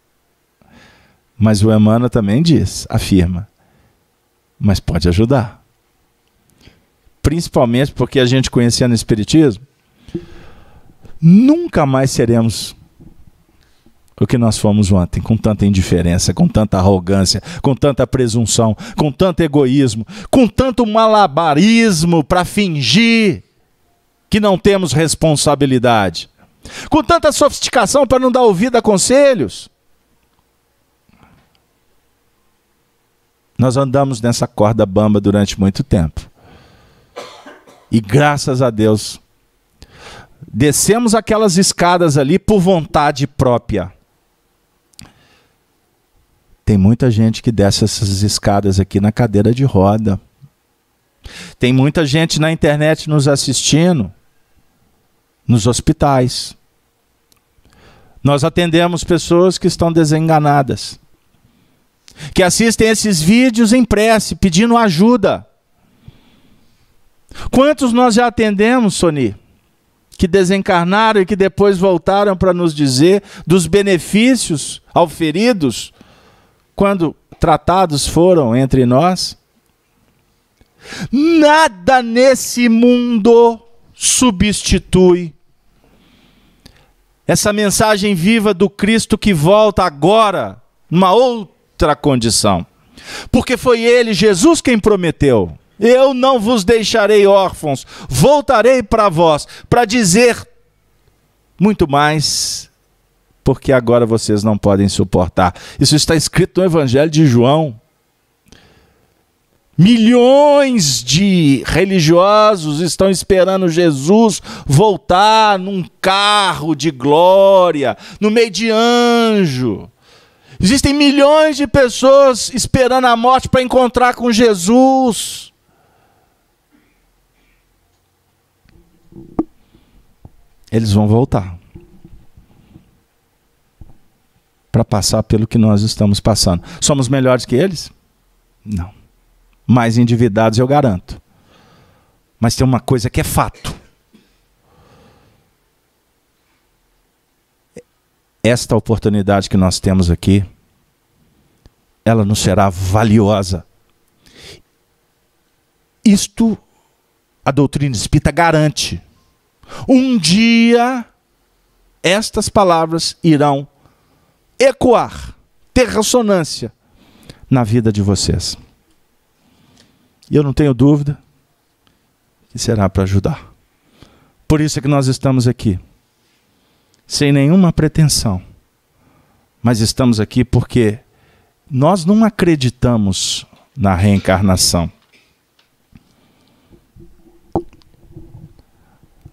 Mas o Emmanuel também diz, afirma, mas pode ajudar. Principalmente porque a gente conhecendo o Espiritismo, nunca mais seremos o que nós fomos ontem, com tanta indiferença, com tanta arrogância, com tanta presunção, com tanto egoísmo, com tanto malabarismo para fingir que não temos responsabilidade, com tanta sofisticação para não dar ouvido a conselhos. Nós andamos nessa corda bamba durante muito tempo. E graças a Deus, descemos aquelas escadas ali por vontade própria. Tem muita gente que desce essas escadas aqui na cadeira de roda. Tem muita gente na internet nos assistindo, nos hospitais. Nós atendemos pessoas que estão desenganadas, que assistem esses vídeos em prece, pedindo ajuda. Quantos nós já atendemos, Soni, que desencarnaram e que depois voltaram para nos dizer dos benefícios auferidos quando tratados foram entre nós? Nada nesse mundo substitui essa mensagem viva do Cristo que volta agora, numa outra condição. Porque foi Ele, Jesus, quem prometeu: eu não vos deixarei órfãos, voltarei para vós, para dizer muito mais, porque agora vocês não podem suportar. Isso está escrito no Evangelho de João. Milhões de religiosos estão esperando Jesus voltar num carro de glória, no meio de anjo. Existem milhões de pessoas esperando a morte para encontrar com Jesus. Eles vão voltar para passar pelo que nós estamos passando. Somos melhores que eles? Não. Mais endividados, eu garanto. Mas tem uma coisa que é fato. Esta oportunidade que nós temos aqui, ela nos será valiosa. Isto a doutrina espírita garante. Um dia, estas palavras irão ecoar, ter ressonância na vida de vocês. E eu não tenho dúvida que será para ajudar. Por isso é que nós estamos aqui, sem nenhuma pretensão. Mas estamos aqui porque nós não acreditamos na reencarnação.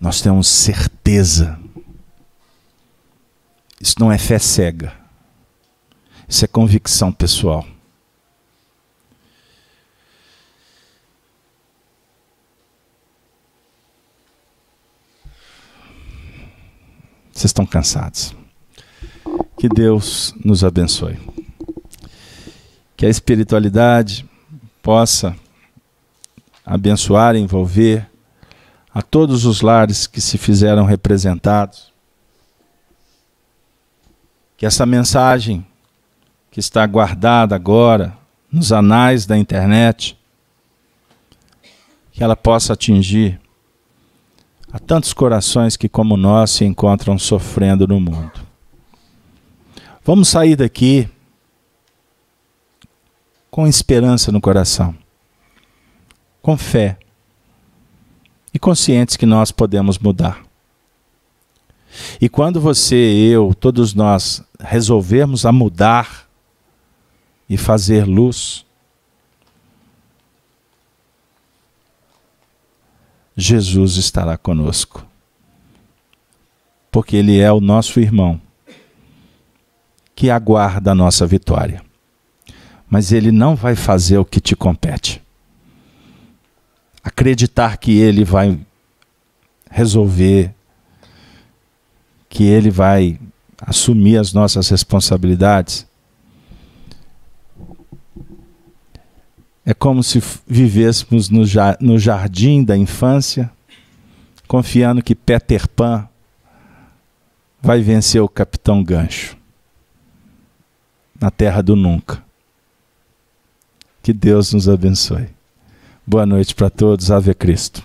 Nós temos certeza. Isso não é fé cega. Isso é convicção pessoal. Vocês estão cansados. Que Deus nos abençoe. Que a espiritualidade possa abençoar e envolver a todos os lares que se fizeram representados. Que essa mensagem que está guardada agora nos anais da internet, que ela possa atingir a tantos corações que, como nós, se encontram sofrendo no mundo. Vamos sair daqui com esperança no coração, com fé e conscientes que nós podemos mudar. E quando você, eu, todos nós resolvermos a mudar e fazer luz, Jesus estará conosco, porque Ele é o nosso irmão, que aguarda a nossa vitória. Mas Ele não vai fazer o que te compete. Acreditar que Ele vai resolver, que Ele vai assumir as nossas responsabilidades, é como se vivêssemos no jardim da infância, confiando que Peter Pan vai vencer o Capitão Gancho na terra do nunca. Que Deus nos abençoe. Boa noite para todos. Ave Cristo.